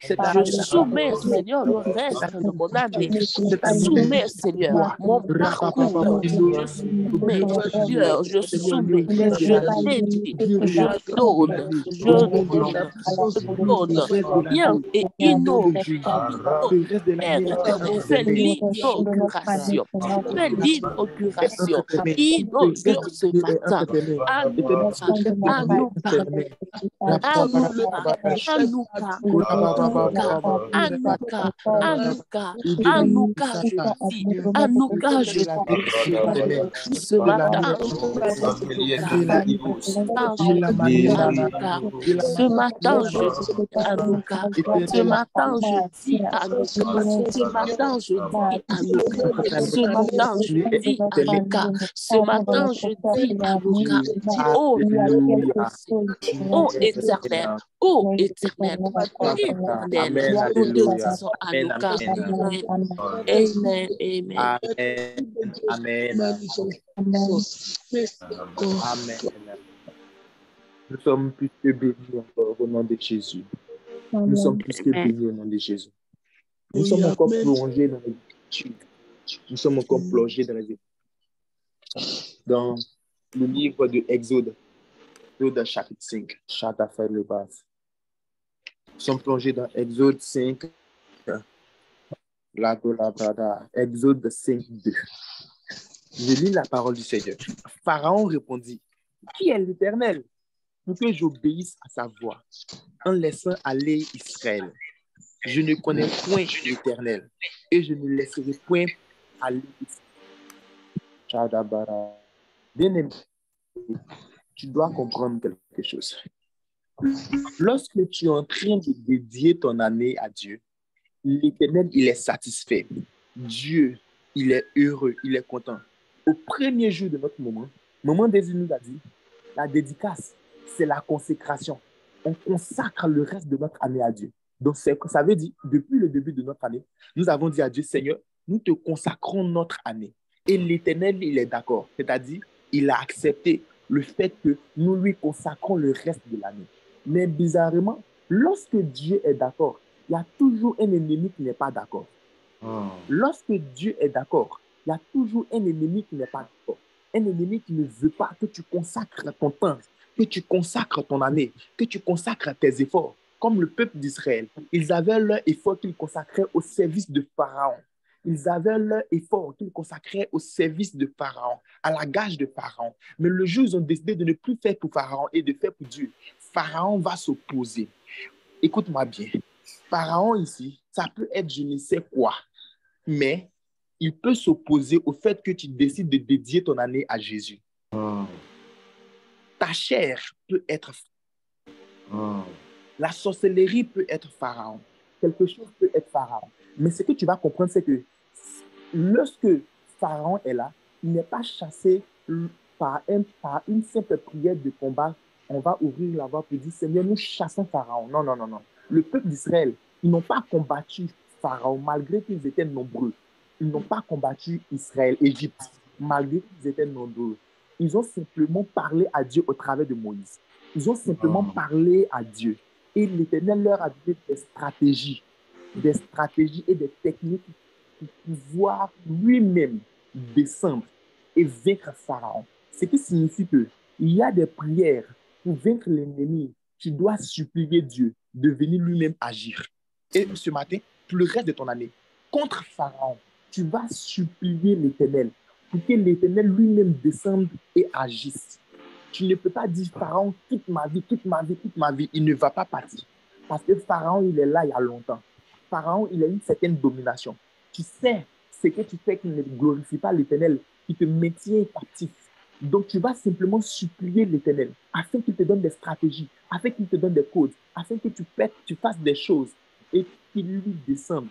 je soumets, Seigneur, le reste de mon année, je soumets, Seigneur, mon parcours, je soumets, Seigneur, je soumets, je dédie, je donne, bien et fais l'inauguration, inaugure ce matin, Anouka, Anouka, Anouka, je dis, Anouka, je dis, ce matin, je dis, ce matin, je dis, Anouka, ce matin, je dis, Anouka, ce matin, je dis, Anouka, ce matin, je dis, Anouka, ce matin, je dis, Anouka, oh, oh éternel, oh éternel, éternel, nous te disons Anouka, amen, amen, amen, amen. Nous sommes plus que bénis encore au nom de Jésus. Nous sommes plus que bénis au nom de Jésus. Nous sommes encore plongés dans les études. Nous sommes encore plongés dans les études. Dans le livre de Exode, chapitre 5, chapitre faire le bas. Nous sommes plongés dans Exode 5, Exode 5, 2. Je lis la parole du Seigneur. Pharaon répondit, qui est l'Éternel pour que j'obéisse à sa voix en laissant aller Israël? Je ne connais point l'Éternel et je ne laisserai point aller Israël. Bien aimé, tu dois comprendre quelque chose. Lorsque tu es en train de dédier ton année à Dieu, l'Éternel, il est satisfait. Dieu, il est heureux, il est content. Au premier jour de notre moment Jésus nous a dit, la dédicace, c'est la consécration. On consacre le reste de notre année à Dieu. Donc, ça veut dire, depuis le début de notre année, nous avons dit à Dieu, Seigneur, nous te consacrons notre année. Et l'Éternel, il est d'accord. C'est-à-dire, il a accepté le fait que nous lui consacrons le reste de l'année. Mais bizarrement, lorsque Dieu est d'accord, il y a toujours un ennemi qui n'est pas d'accord. Lorsque Dieu est d'accord, il y a toujours un ennemi qui n'est pas d'accord. Un ennemi qui ne veut pas que tu consacres ton temps, que tu consacres ton année, que tu consacres tes efforts. Comme le peuple d'Israël, ils avaient leur effort qu'ils consacraient au service de Pharaon. Ils avaient leur effort qu'ils consacraient au service de Pharaon, à la gage de Pharaon. Mais le jour où ils ont décidé de ne plus faire pour Pharaon et de faire pour Dieu, Pharaon va s'opposer. Écoute-moi bien. Pharaon ici, ça peut être je ne sais quoi, mais il peut s'opposer au fait que tu décides de dédier ton année à Jésus. Ta chair peut être la sorcellerie peut être Pharaon. Quelque chose peut être Pharaon. Mais ce que tu vas comprendre, c'est que lorsque Pharaon est là, il n'est pas chassé par une simple prière de combat. On va ouvrir la voie pour dire, Seigneur, nous chassons Pharaon. Non, non, non, non. Le peuple d'Israël, ils n'ont pas combattu Pharaon malgré qu'ils étaient nombreux. Ils n'ont pas combattu Israël, Égypte, malgré qu'ils étaient nombreux. Ils ont simplement parlé à Dieu au travers de Moïse. Ils ont simplement parlé à Dieu. Et l'Éternel leur a donné des stratégies et des techniques pour pouvoir lui-même descendre et vaincre Pharaon. Ce qui signifie qu'il y a des prières pour vaincre l'ennemi. Tu dois supplier Dieu de venir lui-même agir. Et ce matin, pour le reste de ton année, contre Pharaon, tu vas supplier l'Éternel pour que l'Éternel lui-même descende et agisse. Tu ne peux pas dire Pharaon, toute ma vie, il ne va pas partir. Parce que Pharaon, il est là il y a longtemps. Pharaon, il a une certaine domination. Tu sais ce que tu fais qui ne glorifie pas l'Éternel, qui te maintient captif. Donc, tu vas simplement supplier l'Éternel afin qu'il te donne des stratégies, afin qu'il te donne des codes, afin que tu fasses des choses et qu'il lui descende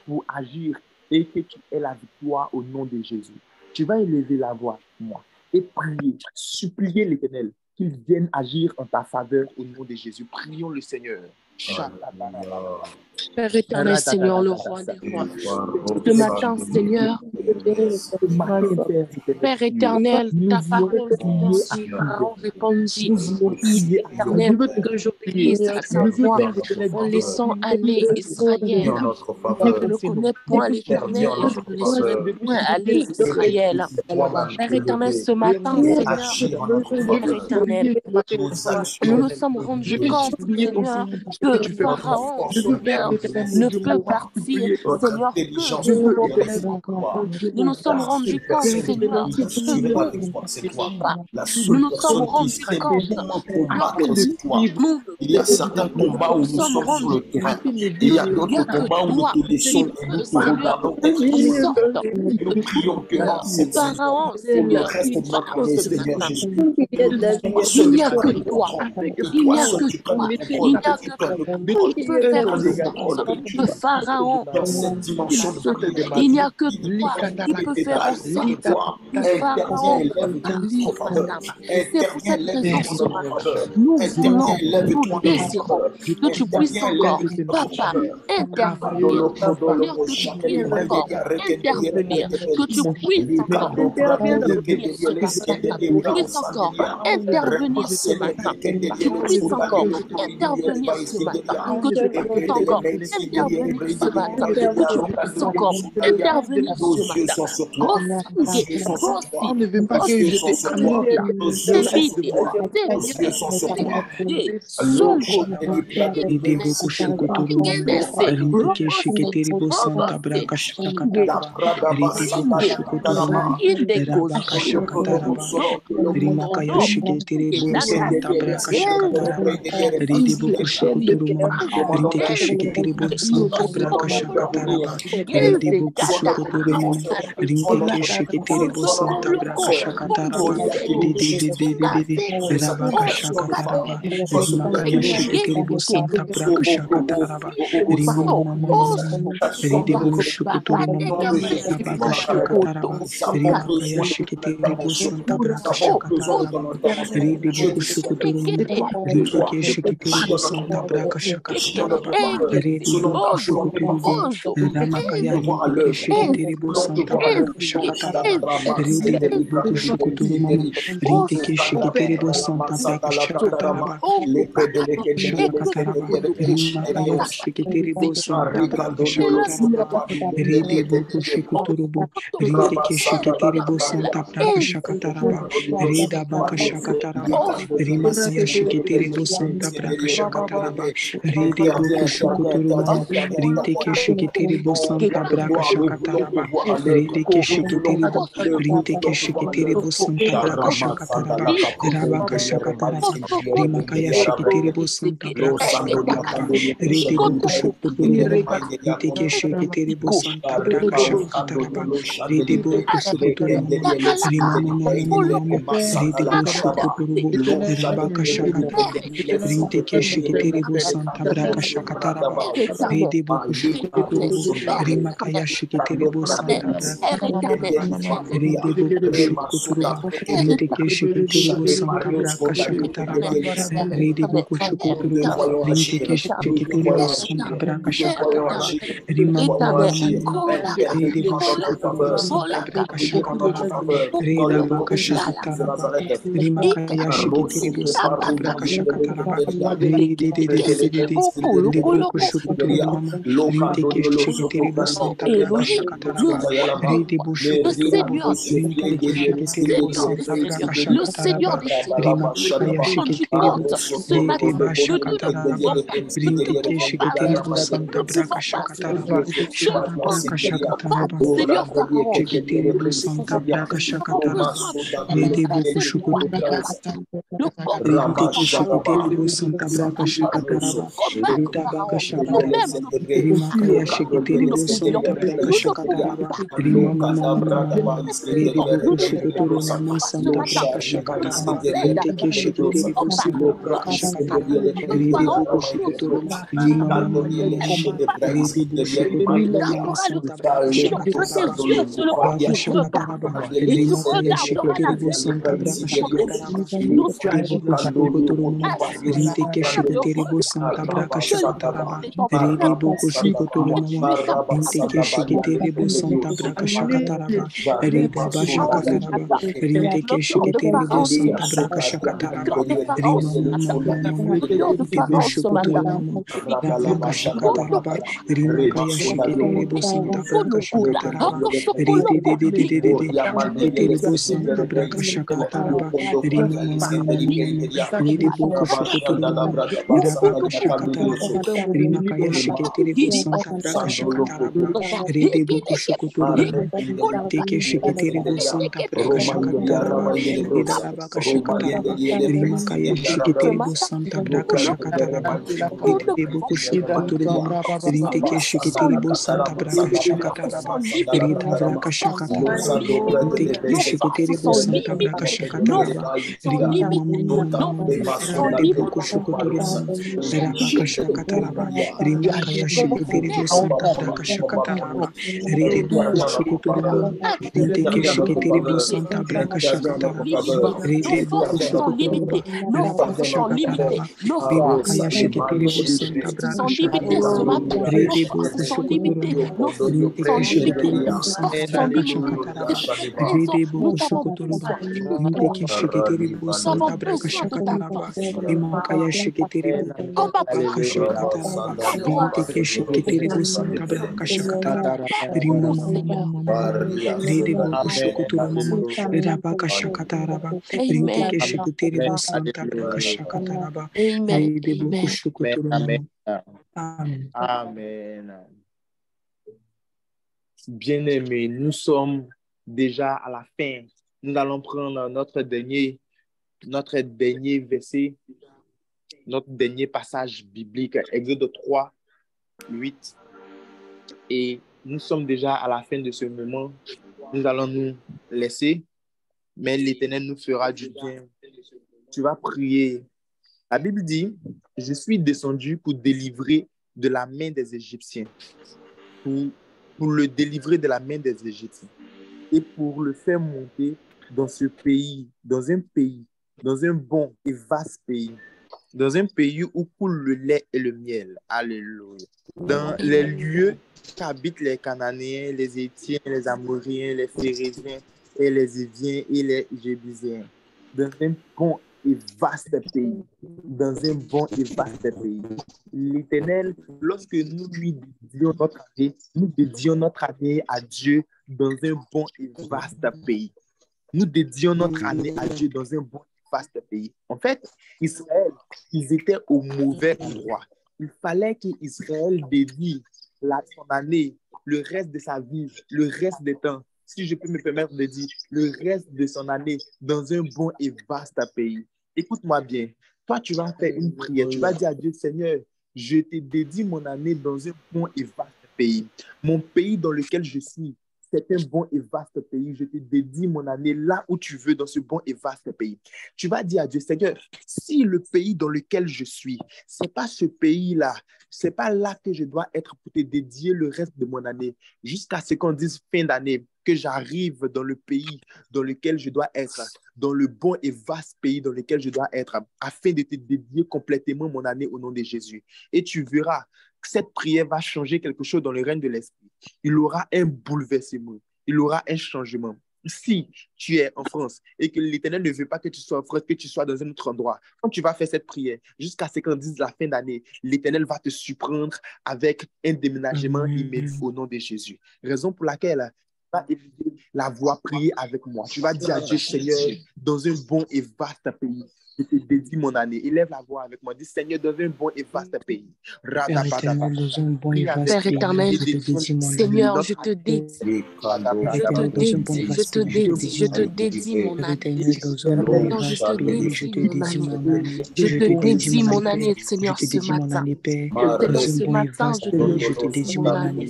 pour agir et que tu aies la victoire au nom de Jésus. Tu vas élever la voix, moi, et prier, supplier l'Éternel qu'il vienne agir en ta faveur au nom de Jésus. Prions le Seigneur. Père éternel, Seigneur, le roi des rois, ce matin, Seigneur, Père éternel, ta parole dit, Pharaon répondit, éternel, que j'obéisse à sa voix en laissant aller Israël. Je ne connais point l'Éternel et je ne laisserai point aller Israël. Père éternel, ce matin, Seigneur, Père éternel, nous nous sommes rendus compte, Seigneur, que Pharaon, Seigneur, ne peut partir, Seigneur, que Nous nous sommes rendus compte, Seigneur, que nous nous sommes rendus compte il y a certains combats où nous sommes sur le terrain. Il y a d'autres combats où nous te laissons et nous te regardons. Nous prions que Pharaon, Seigneur, reste notre Seigneur Jésus. il n'y a que toi. Il n'y a que toi. Il n'y a que toi qui peut faire le Pharaon. Il n'y a que toi qui peut faire en sorte que Pharaon. C'est pour cette raison ce matin. Nous voulons, nous désirons que tu puisses encore, Papa, intervenir. Seigneur, que tu puisses encore intervenir. Que tu puisses encore intervenir ce matin. Que tu puisses encore intervenir ce matin. Que tu puisses encore intervenir ce matin. Que tu puisses encore intervenir ce matin. On ne veut pas que je le Seigneur des Seigneurs, rendu compte ce matin de Amen. Bien-aimés, nous sommes déjà à la fin. Nous allons prendre notre dernier verset, notre dernier passage biblique, Exode 3, 8. Et nous sommes déjà à la fin de ce moment. Nous allons nous laisser, mais l'Éternel nous fera du bien. Tu vas prier. La Bible dit, je suis descendu pour délivrer de la main des Égyptiens, pour le délivrer de la main des Égyptiens et pour le faire monter dans ce pays, dans un bon et vaste pays, dans un pays où coule le lait et le miel. Alléluia. Dans les lieux qu'habitent les Cananéens, les Héthiens, les Amoréens, les Phéréziens et les Éviens et les Jébuséens. Dans un bon et vaste pays. Dans un bon et vaste pays. L'Éternel, lorsque nous lui dédions notre année à Dieu dans un bon et vaste pays. Nous dédions notre année à Dieu dans un bon et vaste pays. En fait, Israël, ils étaient au mauvais endroit. Il fallait qu'Israël dédie son année, le reste de sa vie, le reste des temps, si je peux me permettre de dire, le reste de son année dans un bon et vaste pays. Écoute-moi bien. Toi, tu vas faire une prière. Tu vas dire à Dieu, Seigneur, je te dédie mon année dans un bon et vaste pays. Mon pays dans lequel je suis, c'est un bon et vaste pays. Je te dédie mon année là où tu veux, dans ce bon et vaste pays. Tu vas dire à Dieu, Seigneur, si le pays dans lequel je suis, c'est pas ce pays-là, c'est pas là que je dois être pour te dédier le reste de mon année, jusqu'à ce qu'on dise fin d'année, que j'arrive dans le pays dans lequel je dois être, dans le bon et vaste pays dans lequel je dois être, afin de te dédier complètement mon année au nom de Jésus. Et tu verras que cette prière va changer quelque chose dans le règne de l'esprit. Il aura un bouleversement, il aura un changement. Si tu es en France et que l'Éternel ne veut pas que tu sois en France, que tu sois dans un autre endroit, quand tu vas faire cette prière, jusqu'à ce qu'on dise la fin d'année, l'Éternel va te surprendre avec un déménagement immédiat au nom de Jésus. Raison pour laquelle la voix prier avec moi. Tu vas dire à Dieu, Seigneur, dans un bon et vaste pays, je te dédie mon année. Élève la voix avec moi. Dis, Seigneur, dans un bon et vaste pays. Père éternel, Seigneur, je te dédie mon année. Non, je te dédie mon année, Seigneur, ce matin. Seigneur, ce matin, je te dédie mon année.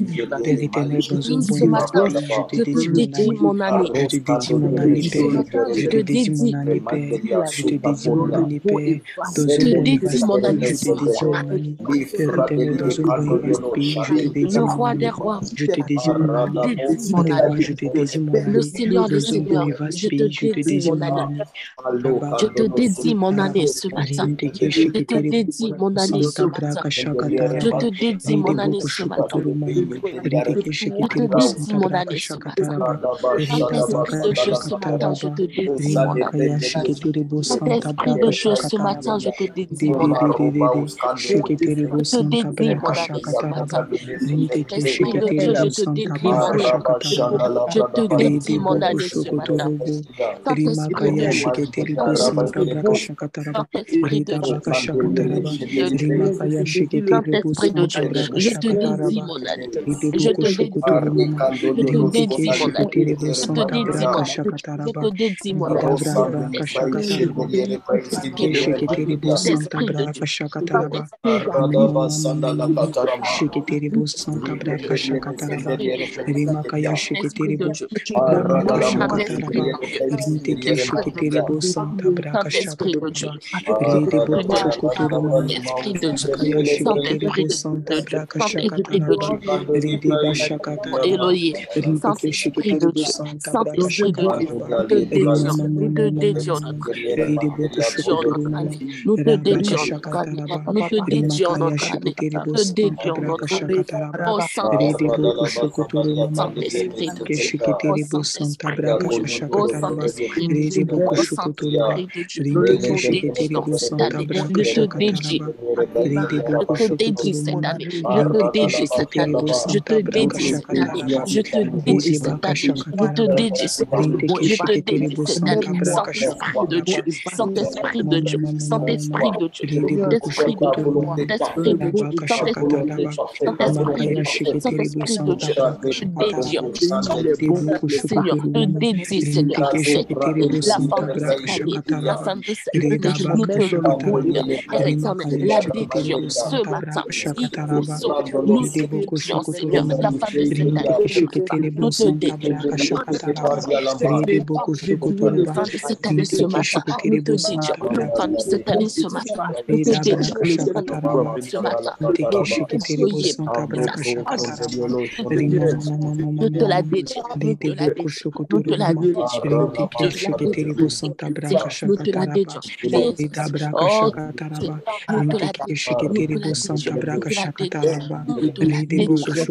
Ce matin, je te dédie mon année. Je te dédie mon année, Père. Je te dédie mon année, Père. Je te dédie mon année. Le roi des rois, je te dédie mon année. Je te dédie mon année. Le Seigneur des seigneurs, je te dédie mon année. Je te dédie mon année ce matin. Je te dédie mon année ce matin. Je te dédie mon année ce matin. Je te dédie mon année ce matin. Esprit de Dieu, ce matin, je te dédie mon année. Esprit Esprit de Dieu, ce matin, je te dédie mon âme. Je te dédie mon âme ce matin. Esprit de Dieu, je te dédie mon âme. Je te dédie mon âme ce matin. Saint-Esprit de Dieu, Saint-Esprit de Dieu, Saint-Esprit de Dieu, Saint-Esprit de Dieu, je te dédie mon âme. Je te dédie mon âme. Je te dédie mon âme. Je te dédie mon âme. Je te dédie mon âme. Saint-Esprit de Dieu, Saint-Esprit de Dieu, Saint-Esprit de Dieu, Saint-Esprit de Dieu, Saint-Esprit de Dieu, Saint-Esprit de Dieu, Saint-Esprit de Dieu, Saint-Esprit de Dieu, Elohim, Saint-Esprit de Dieu, Saint-Esprit de Dieu, nous te dédions notre année, nous te dédions notre année, nous te dédions notre année, nous te dédions notre année, oh Saint-Esprit de Dieu, Saint-Esprit de Dieu, oh Saint-Esprit de Dieu, oh Saint-Esprit de Dieu, oh Saint-Esprit de Dieu, nous te dédions cette année, je te dédie, je te dédie cette année, je te dédie cette année, je te dédie cette année, je te dédie cette année, je te dédie cette année, je te dédie cette année, Saint-Esprit de Dieu, Saint-Esprit de Dieu, Saint-Esprit de Dieu, Saint-Esprit de Dieu, Saint-Esprit de Dieu, Saint-Esprit de Dieu, Saint-Esprit de Dieu, Saint-Esprit de Dieu, te dédions, Seigneur, te dédie, Seigneur, la fin de cette année, la fin de cette année, nous te louons, Père éternel, la dédions ce matin, nous te dédions, Seigneur, la fin de cette année, nous te dédions, fin de cette année ce matin, nous te dédions, fin de cette année ce matin, nous te dédions, ce matin, nous te la dédions, nous te la dédions, nous te la dédions, nous te la dédions, oh, nous te la dédions, nous te la dédions, de cette année, nous te dédions la fin,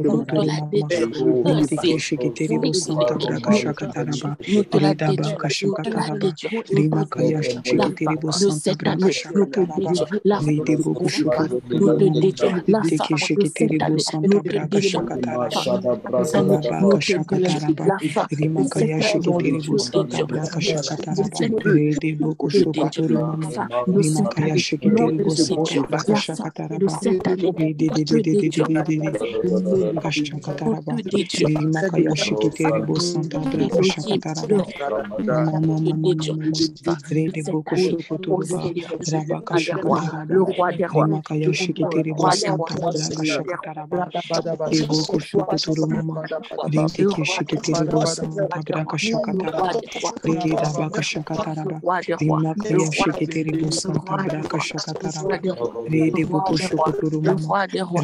nous te dédions la fin de cette année, nous te dédions la fin, nous te dédions la fin de cette année, nous te dédions la fin de cette année, nous te dédions la fin de cette année, nous te dédions le roi des rois,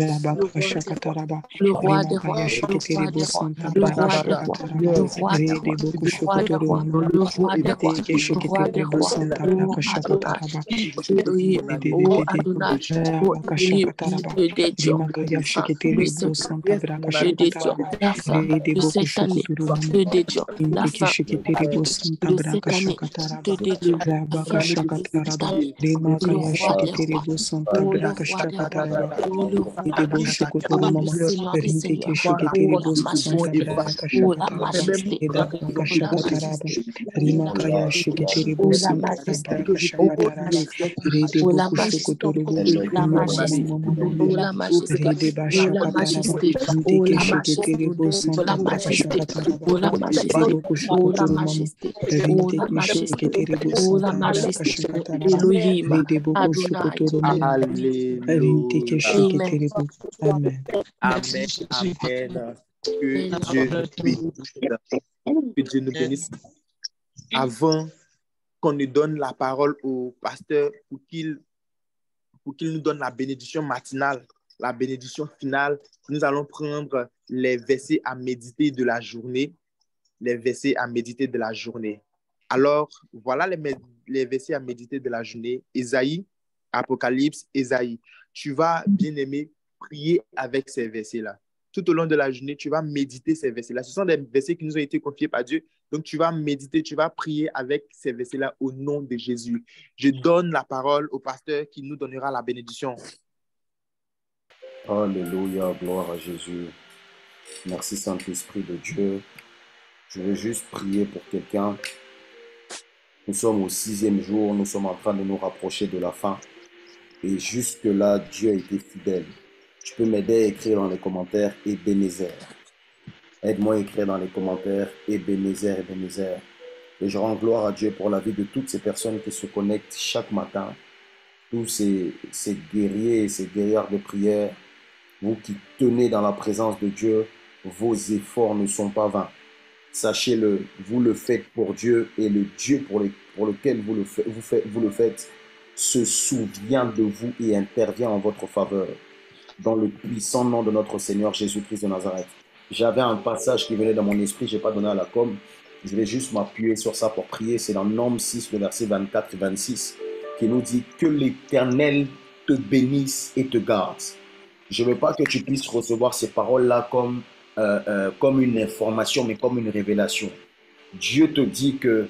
Que Dieu nous bénisse. Avant qu'on ne donne la parole au pasteur pour qu'il nous donne la bénédiction matinale, la bénédiction finale, nous allons prendre les versets à méditer de la journée. Les versets à méditer de la journée. Alors, voilà les versets à méditer de la journée. Ésaïe, Apocalypse, Ésaïe. Tu vas, bien aimé, prier avec ces versets-là. tout au long de la journée, tu vas méditer ces versets-là. Ce sont des versets qui nous ont été confiés par Dieu. Donc, tu vas méditer, tu vas prier avec ces versets-là au nom de Jésus. Je donne la parole au pasteur qui nous donnera la bénédiction. Alléluia, gloire à Jésus. Merci Saint-Esprit de Dieu. Je veux juste prier pour quelqu'un. Nous sommes au 6e jour, nous sommes en train de nous rapprocher de la fin. Et jusque-là, Dieu a été fidèle. Tu peux m'aider à écrire dans les commentaires Ebenezer. Aide-moi à écrire dans les commentaires Ebenezer, Ebenezer. Et je rends gloire à Dieu pour la vie de toutes ces personnes qui se connectent chaque matin. Tous ces guerriers et ces guerrières de prière. Vous qui tenez dans la présence de Dieu, vos efforts ne sont pas vains. Sachez-le, vous le faites pour Dieu et le Dieu pour lequel vous le faites se souvient de vous et intervient en votre faveur. Dans le puissant nom de notre Seigneur Jésus-Christ de Nazareth. J'avais un passage qui venait dans mon esprit, je n'ai pas donné à la com. Je vais juste m'appuyer sur ça pour prier. C'est dans Nombre 6, le verset 24 et 26, qui nous dit que l'Éternel te bénisse et te garde. Je ne veux pas que tu puisses recevoir ces paroles-là comme une information, mais comme une révélation. Dieu te dit que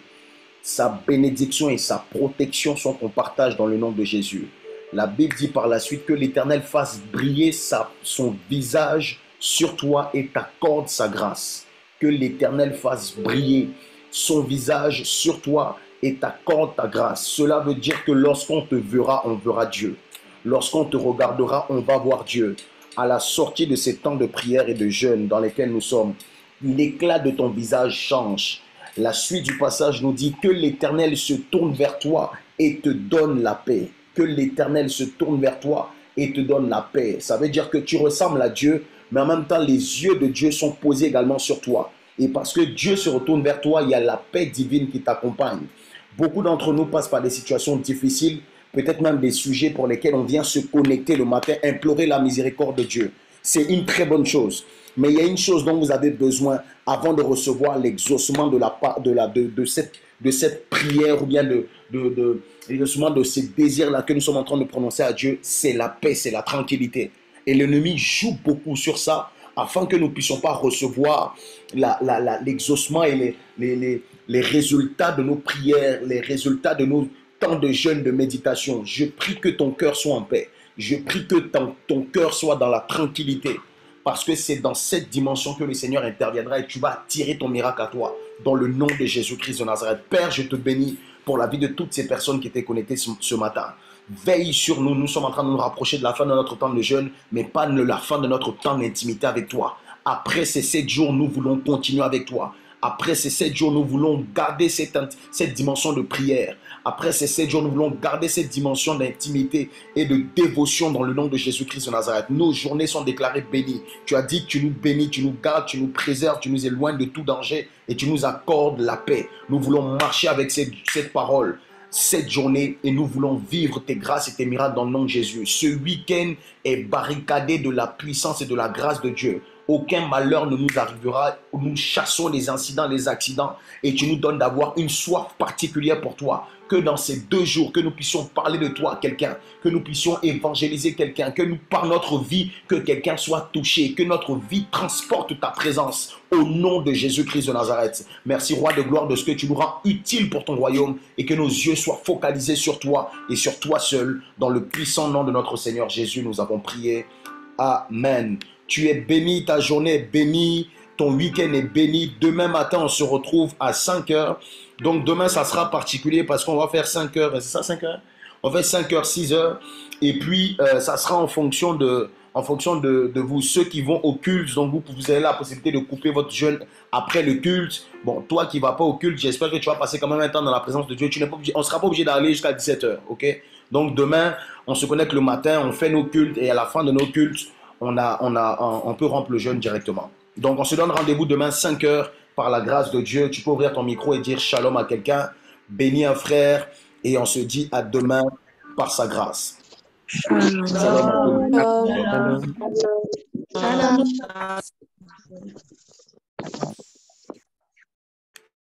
sa bénédiction et sa protection sont ton partage dans le nom de Jésus. La Bible dit par la suite que l'Éternel fasse briller son visage sur toi et t'accorde sa grâce. Que l'Éternel fasse briller son visage sur toi et t'accorde ta grâce. Cela veut dire que lorsqu'on te verra, on verra Dieu. Lorsqu'on te regardera, on va voir Dieu. À la sortie de ces temps de prière et de jeûne dans lesquels nous sommes, l'éclat de ton visage change. La suite du passage nous dit que l'Éternel se tourne vers toi et te donne la paix. Que l'Éternel se tourne vers toi et te donne la paix. Ça veut dire que tu ressembles à Dieu, mais en même temps, les yeux de Dieu sont posés également sur toi. Et parce que Dieu se retourne vers toi, il y a la paix divine qui t'accompagne. Beaucoup d'entre nous passent par des situations difficiles, peut-être même des sujets pour lesquels on vient se connecter le matin, implorer la miséricorde de Dieu. C'est une très bonne chose. Mais il y a une chose dont vous avez besoin avant de recevoir l'exaucement de cette prière ou bien l'exaucement de ces désirs-là que nous sommes en train de prononcer à Dieu, c'est la paix, c'est la tranquillité. Et l'ennemi joue beaucoup sur ça afin que nous ne puissions pas recevoir l'exaucement et les résultats de nos prières, les résultats de nos temps de jeûne, de méditation. Je prie que ton cœur soit en paix. Je prie que ton cœur soit dans la tranquillité. Parce que c'est dans cette dimension que le Seigneur interviendra et tu vas attirer ton miracle à toi. Dans le nom de Jésus-Christ de Nazareth. Père, je te bénis pour la vie de toutes ces personnes qui étaient connectées ce matin. Veille sur nous. Nous sommes en train de nous rapprocher de la fin de notre temps de jeûne, mais pas de la fin de notre temps d'intimité avec toi. Après ces 7 jours, nous voulons continuer avec toi. Après ces 7 jours, nous voulons garder cette dimension de prière. Après ces 7 jours, nous voulons garder cette dimension d'intimité et de dévotion dans le nom de Jésus-Christ de Nazareth. Nos journées sont déclarées bénies. Tu as dit que tu nous bénis, tu nous gardes, tu nous préserves, tu nous éloignes de tout danger et tu nous accordes la paix. Nous voulons marcher avec cette parole cette journée et nous voulons vivre tes grâces et tes miracles dans le nom de Jésus. Ce week-end est barricadé de la puissance et de la grâce de Dieu. Aucun malheur ne nous arrivera. Nous chassons les incidents, les accidents et tu nous donnes d'avoir une soif particulière pour toi. Que dans ces 2 jours, que nous puissions parler de toi à quelqu'un, que nous puissions évangéliser quelqu'un, que nous, par notre vie, que quelqu'un soit touché, que notre vie transporte ta présence au nom de Jésus-Christ de Nazareth. Merci, Roi de gloire, de ce que tu nous rends utile pour ton royaume et que nos yeux soient focalisés sur toi et sur toi seul. Dans le puissant nom de notre Seigneur Jésus, nous avons prié. Amen. Tu es béni, ta journée est bénie, ton week-end est béni. Demain matin, on se retrouve à 5 heures. Donc demain, ça sera particulier parce qu'on va faire 5 heures. C'est ça, 5 heures? On fait 5 heures, 6 heures. Et puis, ça sera en fonction de vous, ceux qui vont au culte. Donc, vous avez la possibilité de couper votre jeûne après le culte. Bon, toi qui ne vas pas au culte, j'espère que tu vas passer quand même un temps dans la présence de Dieu. On ne sera pas obligé d'aller jusqu'à 17 heures. Ok? Donc demain, on se connecte le matin, on fait nos cultes et à la fin de nos cultes, on peut rompre le jeûne directement. Donc, on se donne rendez-vous demain 5 heures par la grâce de Dieu. Tu peux ouvrir ton micro et dire shalom à quelqu'un, bénis un frère et on se dit à demain par sa grâce. Shalom. Shalom. Shalom.